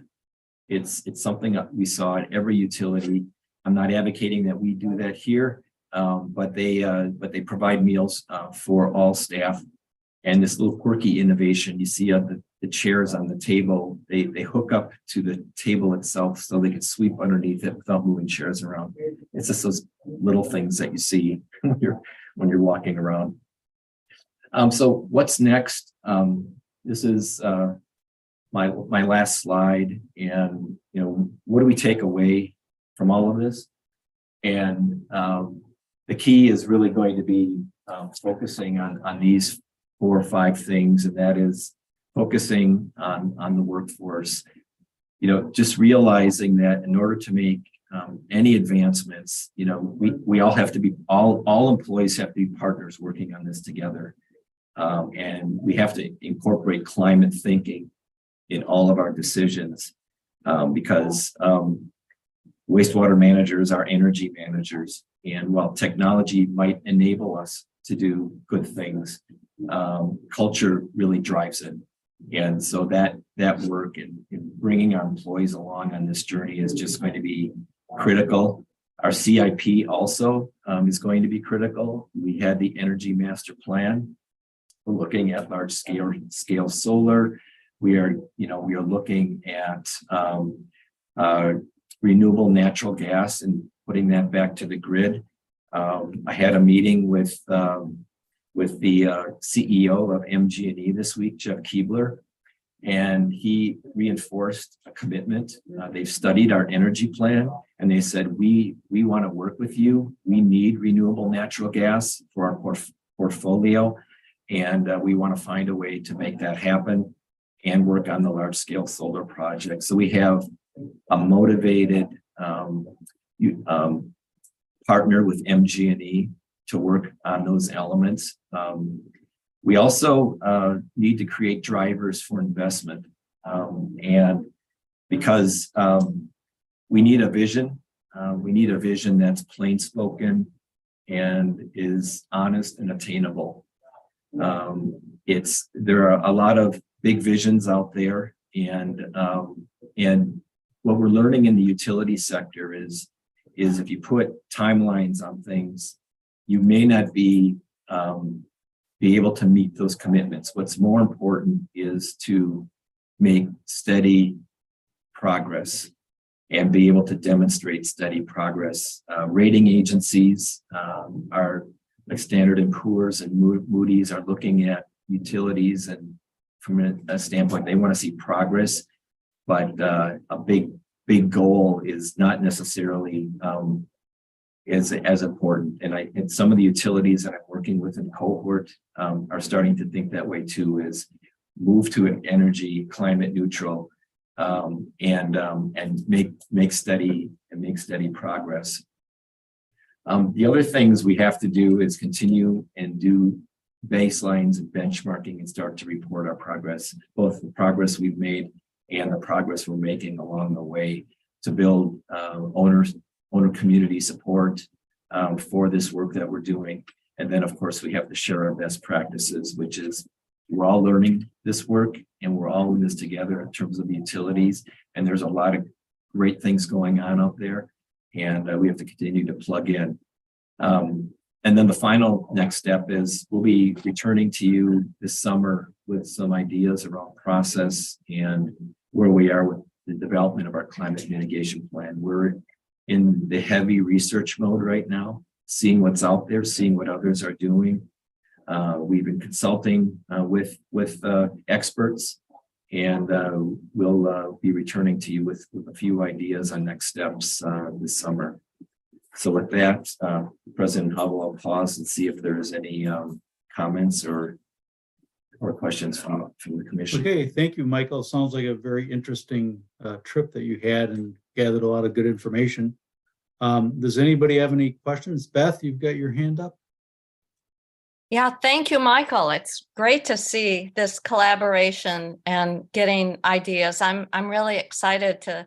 It's something that we saw at every utility. I'm not advocating that we do that here, but they provide meals for all staff. And this little quirky innovation, you see the chairs on the table, they hook up to the table itself so they can sweep underneath it without moving chairs around. It's just those little things that you see when you're walking around. So what's next? This is my last slide, and what do we take away from all of this? And the key is really going to be focusing on these 4 or 5 things, and that is focusing on the workforce. Just realizing that in order to make any advancements, we all have to be, all employees have to be partners working on this together. And we have to incorporate climate thinking in all of our decisions, because wastewater managers are energy managers. And while technology might enable us to do good things, culture really drives it. And so that work and bringing our employees along on this journey is just going to be critical. Our CIP also is going to be critical. We had the Energy Master Plan. We're looking at large scale solar. We are looking at renewable natural gas and putting that back to the grid. I had a meeting with the CEO of MG&E this week, Jeff Keebler, and he reinforced a commitment. They've studied our energy plan, and they said, we want to work with you. We need renewable natural gas for our portfolio, and we want to find a way to make that happen and work on the large scale solar project. So we have a motivated partner with MG&E to work on those elements. We also need to create drivers for investment. And because we need a vision that's plain spoken and is honest and attainable. There are a lot of big visions out there, and what we're learning in the utility sector is if you put timelines on things, you may not be be able to meet those commitments. What's more important is to make steady progress and be able to demonstrate steady progress. Rating agencies are like Standard & Poor's and Moody's are looking at utilities, and from a standpoint, they want to see progress, but a big goal is not necessarily as important. And some of the utilities that I'm working with in Cohort are starting to think that way too, is move to an energy climate neutral and make steady progress. The other things we have to do is continue and do baselines and benchmarking and start to report our progress, both the progress we've made and the progress we're making along the way to build owner community support for this work that we're doing. And then of course we have to share our best practices, which is we're all learning this work and we're all in this together in terms of the utilities. And there's a lot of great things going on out there, and we have to continue to plug in. And then the final next step is we'll be returning to you this summer with some ideas around process and where we are with the development of our climate mitigation plan. We're in the heavy research mode right now, seeing what's out there, seeing what others are doing. We've been consulting with experts, and we'll be returning to you with a few ideas on next steps this summer. So with that, President Hubble, I'll pause and see if there's any comments or questions from the commission. Okay, thank you, Michael. Sounds like a very interesting trip that you had and gathered a lot of good information. Does anybody have any questions? Beth, you've got your hand up. Yeah, thank you, Michael. It's great to see this collaboration and getting ideas. I'm really excited to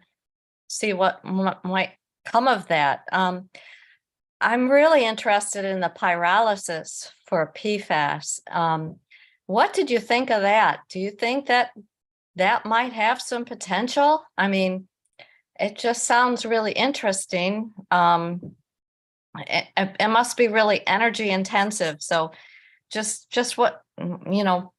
see what might come of that. I'm really interested in the pyrolysis for PFAS. What did you think of that? Do you think that might have some potential? I mean, it just sounds really interesting. It must be really energy intensive. So just what,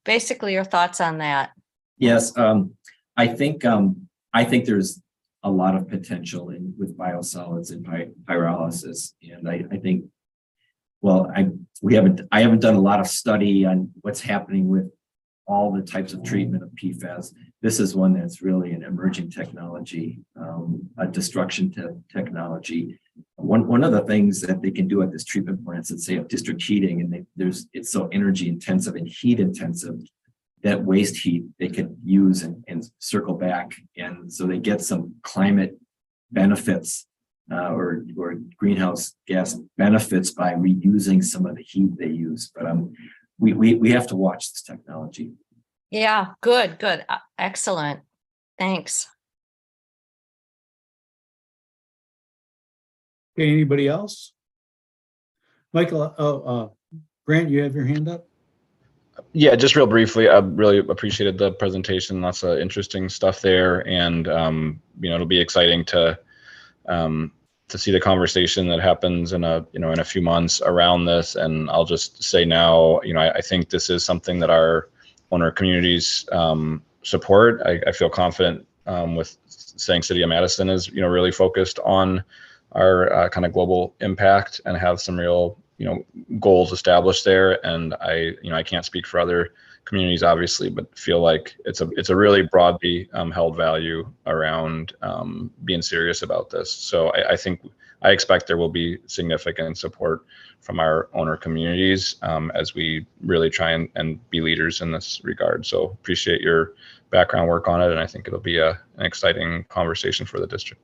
basically your thoughts on that. Yes, I think there's a lot of potential with biosolids and pyrolysis, and I think, well, I haven't done a lot of study on what's happening with all the types of treatment of PFAS. This is one that's really an emerging technology, a destruction technology. One of the things that they can do at this treatment plants, let's say of district heating, and it's so energy intensive and heat intensive that waste heat they could use and circle back, and so they get some climate benefits or greenhouse gas benefits by reusing some of the heat they use. But we have to watch this technology. Yeah, good. Excellent. Thanks. Okay, anybody else? Michael, Grant, you have your hand up? Yeah, just real briefly, I really appreciated the presentation. Lots of interesting stuff there, and it'll be exciting to see the conversation that happens in a few months around this. And I'll just say now, I think this is something that our owner communities support. I feel confident with saying City of Madison is really focused on our kind of global impact and have some real goals established there. And I can't speak for other communities obviously, but feel like it's a really broadly held value around being serious about this. So I expect there will be significant support from our owner communities as we really try and be leaders in this regard. So appreciate your background work on it, and I think it'll be an exciting conversation for the district.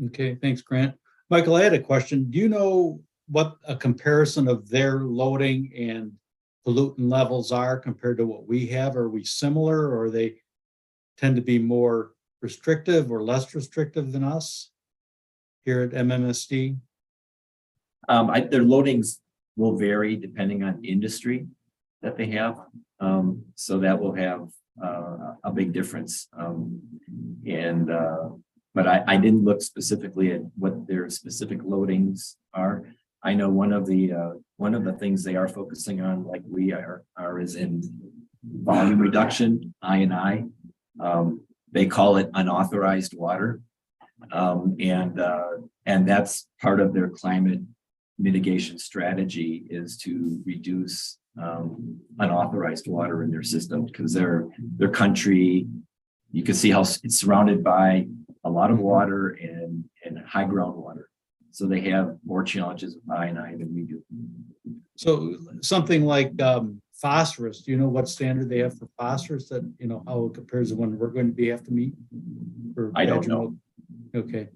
Okay, thanks, Grant. Michael, I had a question. Do you know what a comparison of their loading and pollutant levels are compared to what we have? Are we similar, or they tend to be more restrictive or less restrictive than us here at MMSD? Their loadings will vary depending on industry that they have. So that will have a big difference. But I didn't look specifically at what their specific loadings are. I know one of the one of the things they are focusing on, like we are is in volume reduction, I&I. They call it unauthorized water. And that's part of their climate mitigation strategy, is to reduce unauthorized water in their system, because their country, you can see how it's surrounded by a lot of water and high groundwater. So they have more challenges with I&I than we do. So something like phosphorus, do you know what standard they have for phosphorus, that, you know, how it compares to when we're going to have to meet? For I don't Adjournment? know. Okay.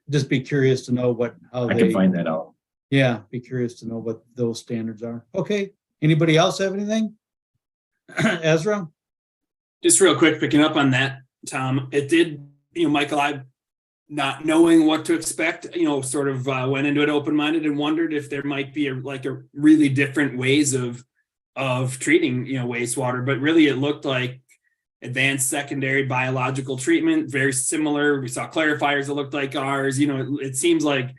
Just be curious to know how I they. can find that out. Yeah, be curious to know what those standards are. Okay. Anybody else have anything? Ezra? Just real quick, picking up on that, Tom, it did, Michael, I, not knowing what to expect, sort of went into it open-minded and wondered if there might be a really different ways of treating, wastewater, but really it looked like advanced secondary biological treatment, very similar. We saw clarifiers that looked like ours. It seems like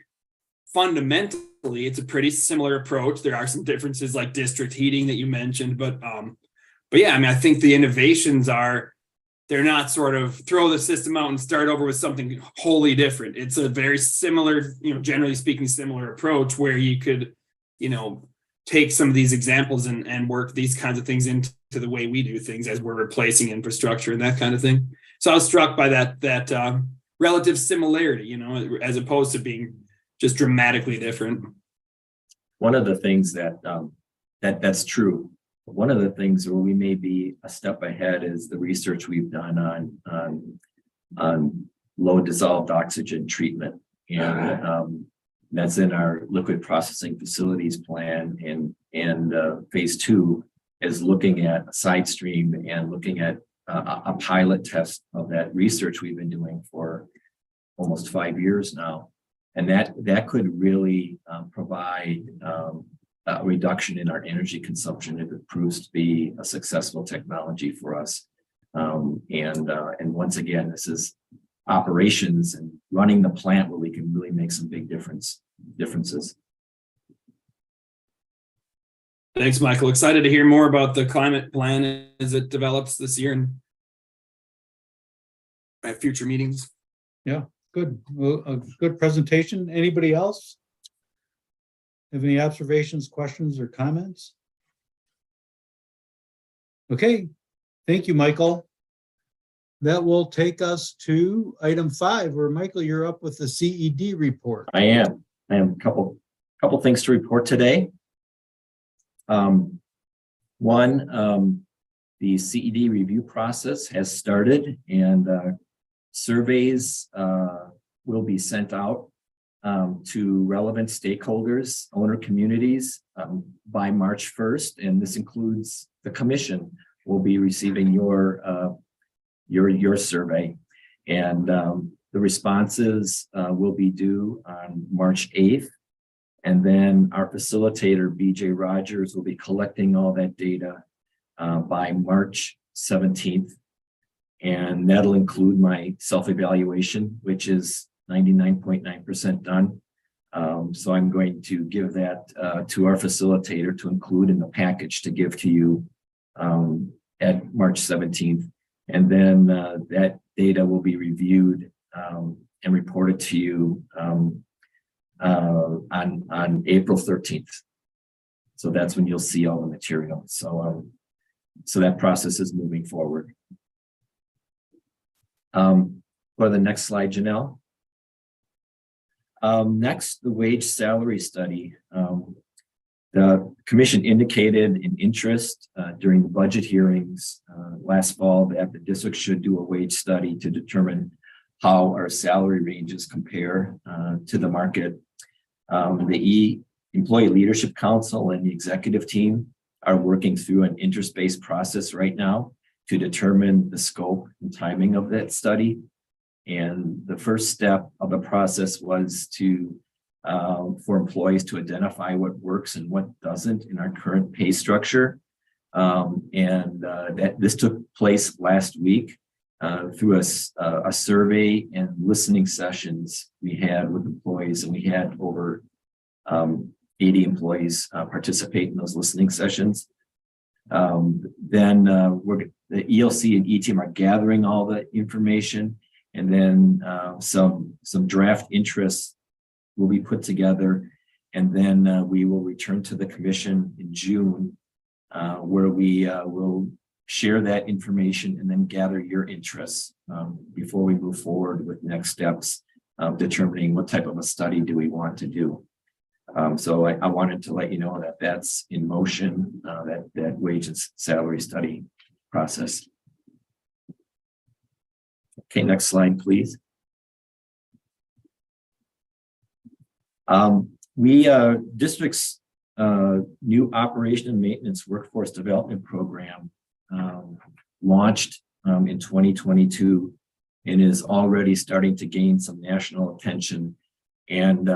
fundamentally it's a pretty similar approach. There are some differences like district heating that you mentioned, but yeah, I mean, I think the innovations they're not sort of throw the system out and start over with something wholly different. It's a very similar, generally speaking, similar approach where you could, take some of these examples and work these kinds of things into the way we do things as we're replacing infrastructure and that kind of thing. So I was struck by that relative similarity, as opposed to being just dramatically different. One of the things that's true. One of the things where we may be a step ahead is the research we've done on low dissolved oxygen treatment, and that's in our liquid processing facilities plan. And phase 2 is looking at a side stream and looking at a pilot test of that research we've been doing for almost 5 years now, and that could really provide a reduction in our energy consumption if it proves to be a successful technology for us. And once again, this is operations and running the plant where we can really make some big differences. Thanks, Michael. Excited to hear more about the climate plan as it develops this year and at future meetings. Yeah, good. Well, a good presentation. Anybody else have any observations, questions, or comments? Okay, thank you, Michael. That will take us to item 5, where Michael, you're up with the CED report. I am a couple things to report today. One, the CED review process has started, and surveys will be sent out to relevant stakeholders, owner communities by March 1st, and this includes the commission will be receiving your survey, and the responses will be due on March 8th, and then our facilitator BJ Rogers will be collecting all that data by March 17th, and that'll include my self-evaluation, which is 99.9% done. So I'm going to give that to our facilitator to include in the package to give to you at March 17th. And then that data will be reviewed and reported to you on April 13th. So that's when you'll see all the material. So that process is moving forward. Go to the next slide, Janelle. Next, the wage salary study. The commission indicated an interest during the budget hearings last fall that the district should do a wage study to determine how our salary ranges compare to the market. The Employee Leadership Council and the executive team are working through an interest-based process right now to determine the scope and timing of that study. And the first step of the process was for employees to identify what works and what doesn't in our current pay structure. This took place last week through a survey and listening sessions we had with employees, and we had over 80 employees participate in those listening sessions. Then the ELC and E team are gathering all the information, and then some draft interests will be put together, and then we will return to the commission in June, where we will share that information and then gather your interests before we move forward with next steps, determining what type of a study do we want to do. So I wanted to let you know that that's in motion, that wage and salary study process. Okay, next slide, please. District's new operation and maintenance workforce development program launched in 2022 and is already starting to gain some national attention. And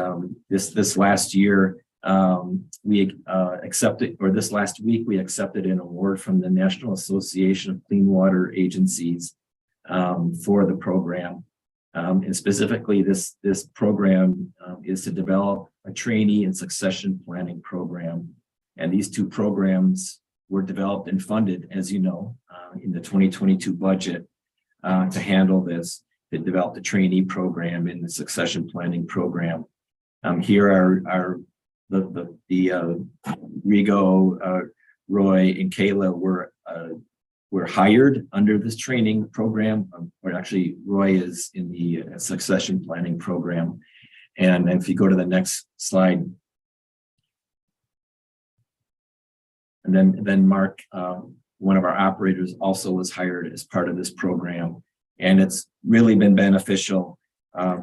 this last year, we accepted, or this last week, we accepted an award from the National Association of Clean Water Agencies for the program. And specifically, this program is to develop a trainee and succession planning program. And these two programs were developed and funded, as you know, in the 2022 budget to handle this. They developed the trainee program and the succession planning program. Here are the Rigo, Roy, and Kayla were hired under this training program. Or actually, Roy is in the succession planning program. And if you go to the next slide, and then Mark, one of our operators, also was hired as part of this program. And it's really been beneficial.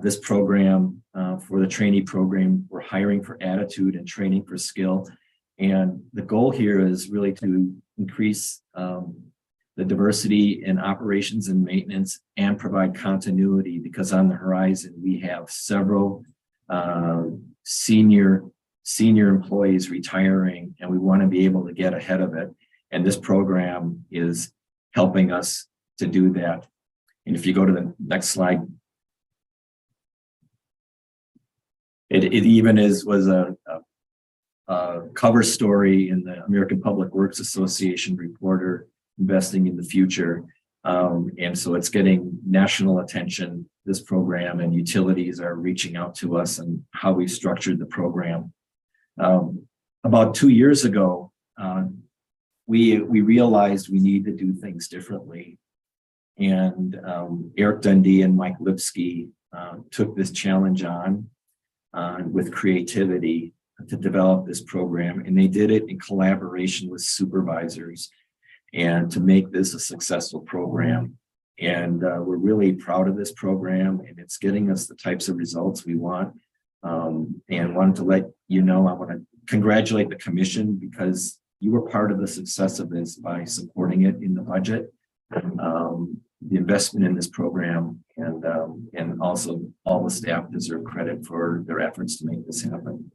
This program, for the trainee program, we're hiring for attitude and training for skill. And the goal here is really to increase the diversity in operations and maintenance and provide continuity, because on the horizon, we have several senior employees retiring, and we want to be able to get ahead of it. And this program is helping us to do that. And if you go to the next slide, it even was a cover story in the American Public Works Association Reporter, Investing in the Future. And so it's getting national attention, this program, and utilities are reaching out to us and how we structured the program. About 2 years ago, we realized we need to do things differently. And Eric Dundee and Mike Lipsky took this challenge on with creativity to develop this program. And they did it in collaboration with supervisors and to make this a successful program. And we're really proud of this program, and it's getting us the types of results we want. And wanted to let you know, I want to congratulate the commission, because you were part of the success of this by supporting it in the budget. The investment in this program, and also all the staff deserve credit for their efforts to make this happen.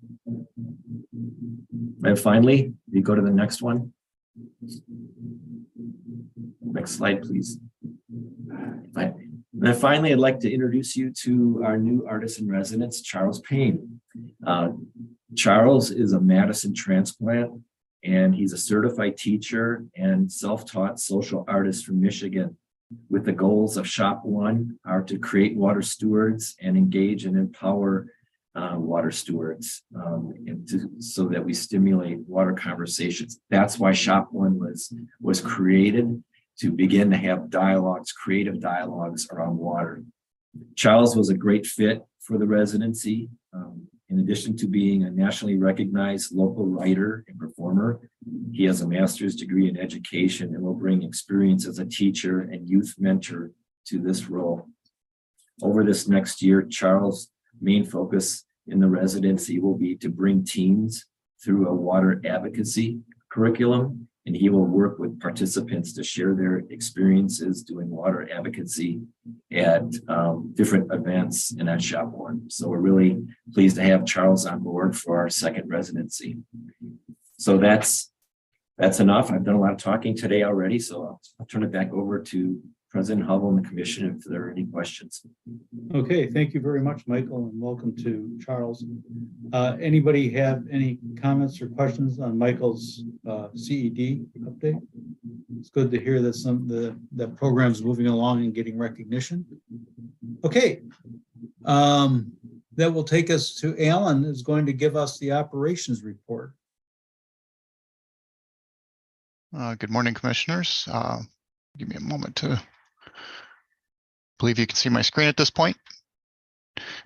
And finally, you go to the next one. Next slide, please. And then finally, I'd like to introduce you to our new artist in residence, Charles Payne. Charles is a Madison transplant, and he's a certified teacher and self-taught social artist from Michigan, with the goals of Shop One are to create water stewards and engage and empower water stewards, so that we stimulate water conversations. That's why Shop One was created, to begin to have dialogues, creative dialogues around water. Charles was a great fit for the residency. In addition to being a nationally recognized local writer and performer, he has a master's degree in education and will bring experience as a teacher and youth mentor to this role. Over this next year, Charles' main focus in the residency will be to bring teens through a water advocacy curriculum, and he will work with participants to share their experiences doing water advocacy at different events and at Shop One. So we're really pleased to have Charles on board for our second residency. So that's enough. I've done a lot of talking today already, so I'll turn it back over to President Hubble and the commission if there are any questions. Okay, thank you very much, Michael, and welcome to Charles. Anybody have any comments or questions on Michael's CED update? It's good to hear that that program's moving along and getting recognition. Okay, that will take us to Alan, who's going to give us the operations report. Good morning, commissioners. Give me a moment to believe you can see my screen at this point.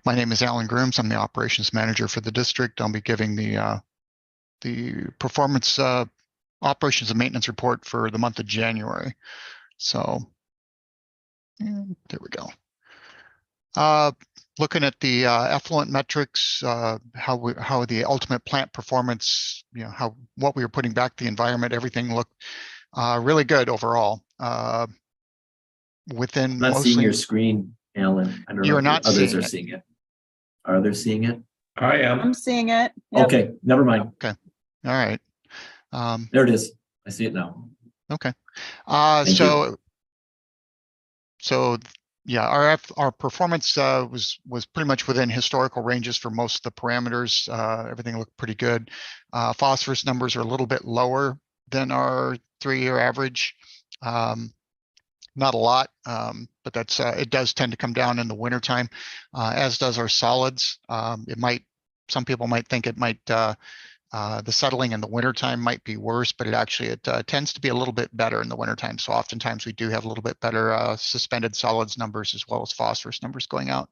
My name is Alan Grooms. I'm the operations manager for the district. I'll be giving the performance operations and maintenance report for the month of January. So there we go. Looking at the effluent metrics, how the ultimate plant performance, what we were putting back to the environment, everything looked really good overall. I'm not seeing your screen, Alan. I don't know if others are seeing it. Are others seeing it? I am. I'm seeing it. Yep. Okay, never mind. Okay, all right. There it is. I see it now. Okay. Thank you. So yeah, our performance was pretty much within historical ranges for most of the parameters. Everything looked pretty good. Phosphorus numbers are a little bit lower than our 3-year average. Not a lot, but that's it does tend to come down in the wintertime, as does our solids. Some people might think it might the settling in the wintertime might be worse, but it tends to be a little bit better in the wintertime. So oftentimes we do have a little bit better suspended solids numbers as well as phosphorus numbers going out.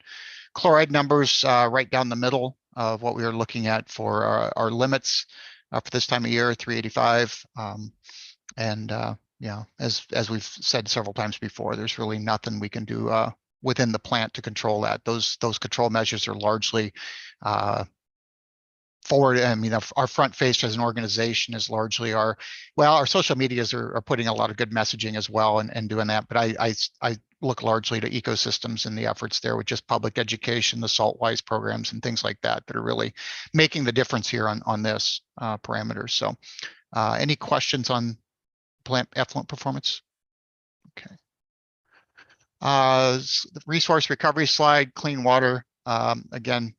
Chloride numbers right down the middle of what we are looking at for our limits for this time of year, 385. Yeah, as we've said several times before, there's really nothing we can do within the plant to control that. Those control measures are largely forward. I mean, our front face as an organization is largely our social medias are putting a lot of good messaging as well and doing that. But I look largely to ecosystems and the efforts there with just public education, the SaltWise programs and things like that are really making the difference here on this parameters. So any questions on plant effluent performance? Okay. The resource recovery slide, clean water. Again,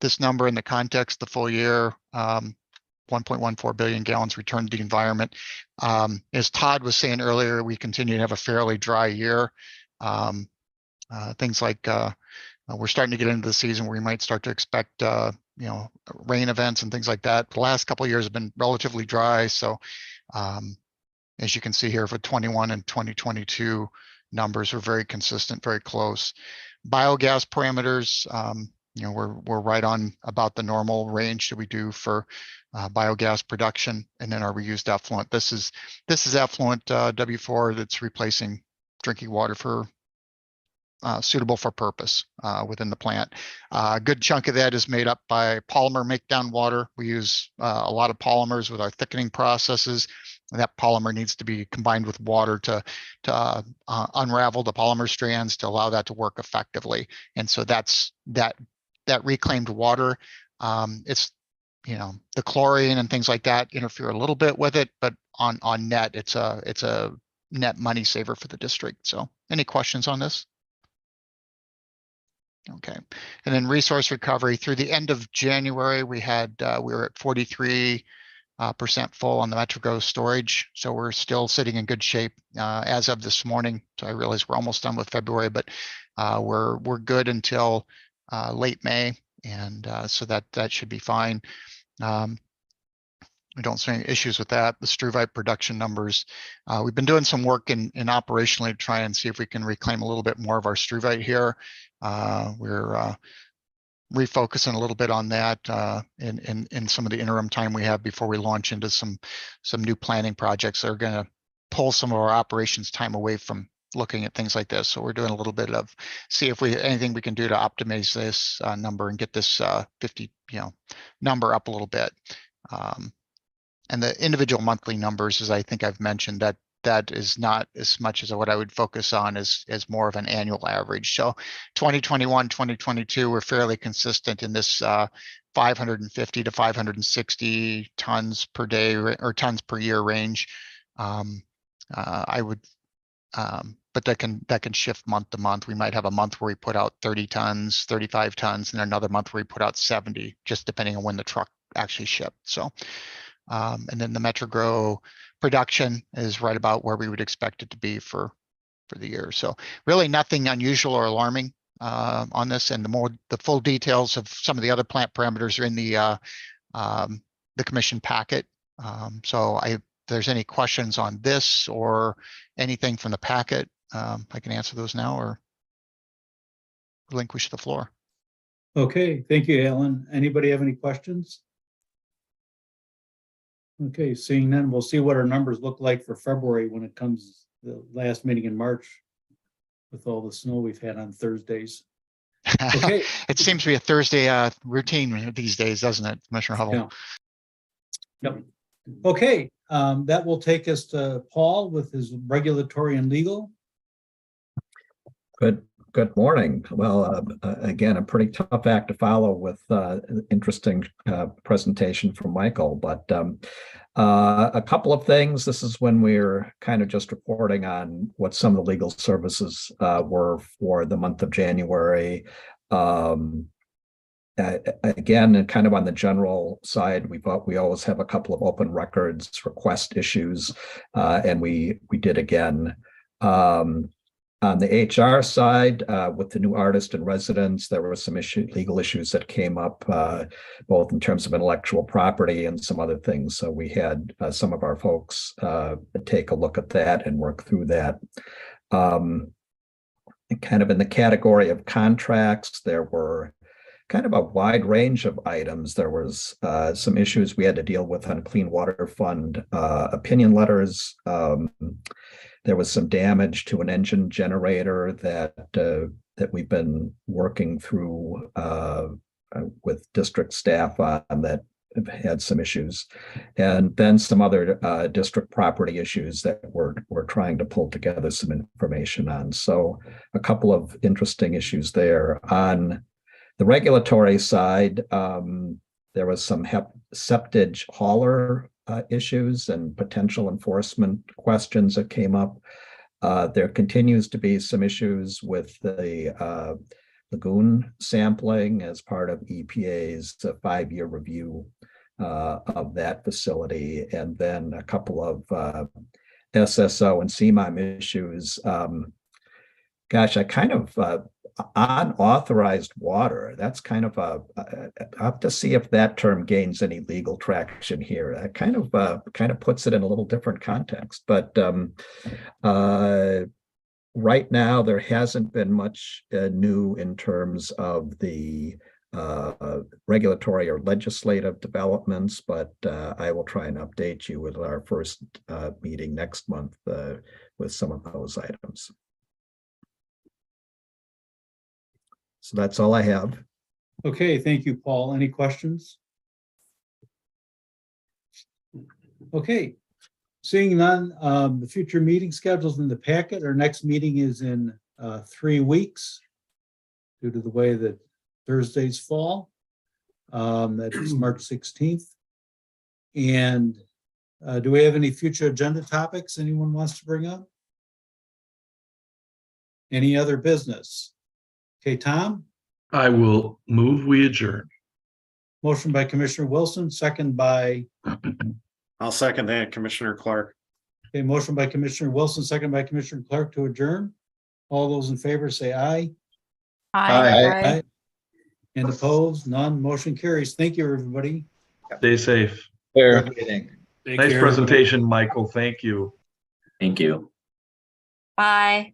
this number in the context, the full year, 1.14 billion gallons returned to the environment. As Todd was saying earlier, we continue to have a fairly dry year. Things like we're starting to get into the season where we might start to expect rain events and things like that. The last couple of years have been relatively dry, so as you can see here for 21 and 2022 numbers are very consistent, very close. Biogas parameters, we're right on about the normal range that we do for biogas production, and then our reused effluent. This is effluent W4 that's replacing drinking water for suitable for purpose within the plant. A good chunk of that is made up by polymer makedown water. We use a lot of polymers with our thickening processes. And that polymer needs to be combined with water to unravel the polymer strands to allow that to work effectively. And so that's that reclaimed water. It's the chlorine and things like that interfere a little bit with it, but on net it's a net money saver for the district. So any questions on this? Okay, and then resource recovery through the end of January, we were at 43% full on the MetroGo storage, so we're still sitting in good shape as of this morning. So I realize we're almost done with February, but we're good until late May, and so that should be fine. We don't see any issues with that. The struvite production numbers, we've been doing some work in operationally to try and see if we can reclaim a little bit more of our struvite here. We're refocusing a little bit on that in some of the interim time we have before we launch into some new planning projects that are going to pull some of our operations time away from looking at things like this. So we're doing a little bit of see if anything we can do to optimize this number and get this 50 number up a little bit. And the individual monthly numbers, as I think I've mentioned, that is not as much as what I would focus on as more of an annual average. So 2021, 2022, we're fairly consistent in this 550 to 560 tons per day or tons per year range. I would but that can shift month to month. We might have a month where we put out 30 tons, 35 tons, and another month where we put out 70, just depending on when the truck actually shipped. So, and then the MetroGrow production is right about where we would expect it to be for the year. So really nothing unusual or alarming on this, and the full details of some of the other plant parameters are in the commission packet. So if there's any questions on this or anything from the packet, I can answer those now or relinquish the floor. Okay, thank you, Alan. Anybody have any questions? Okay, seeing none, we'll see what our numbers look like for February when it comes the last meeting in March with all the snow we've had on Thursdays. Okay. It seems to be a Thursday routine these days, doesn't it, Commissioner Hubble? Yeah. Yep. Okay, that will take us to Paul with his regulatory and legal. Good morning. Well, again, a pretty tough act to follow with an interesting presentation from Michael, but a couple of things. This is when we're kind of just reporting on what some of the legal services were for the month of January. Again, kind of on the general side, we always have a couple of open records request issues, and we did again. On the HR side, with the new artist in residence, there were some legal issues that came up, both in terms of intellectual property and some other things. So we had some of our folks take a look at that and work through that. Kind of in the category of contracts, there were kind of a wide range of items. There was some issues we had to deal with on Clean Water Fund opinion letters. There was some damage to an engine generator that we've been working through with district staff on that have had some issues, and then some other district property issues that we're trying to pull together some information on. So a couple of interesting issues there. On the regulatory side, there was some septage hauler issues and potential enforcement questions that came up. There continues to be some issues with the lagoon sampling as part of EPA's 5-year review of that facility, and then a couple of SSO and CMOM issues. Gosh, I kind of unauthorized water. That's kind of I'll have to see if that term gains any legal traction here. That kind of puts it in a little different context. But right now, there hasn't been much new in terms of the regulatory or legislative developments, but I will try and update you with our first meeting next month with some of those items. So that's all I have. Okay, thank you, Paul. Any questions? Okay, seeing none, the future meeting schedules in the packet. Our next meeting is in 3 weeks due to the way that Thursdays fall. That is March 16th. And do we have any future agenda topics anyone wants to bring up? Any other business? Okay, Tom? I will move, we adjourn. Motion by Commissioner Wilson, second by, I'll second that, Commissioner Clark. okay, motion by Commissioner Wilson, second by Commissioner Clark to adjourn. All those in favor say aye. Aye. And opposed, none. Motion carries. Thank you, everybody. Stay safe. Take Nice care. presentation, Michael. Thank you. Thank you. Bye.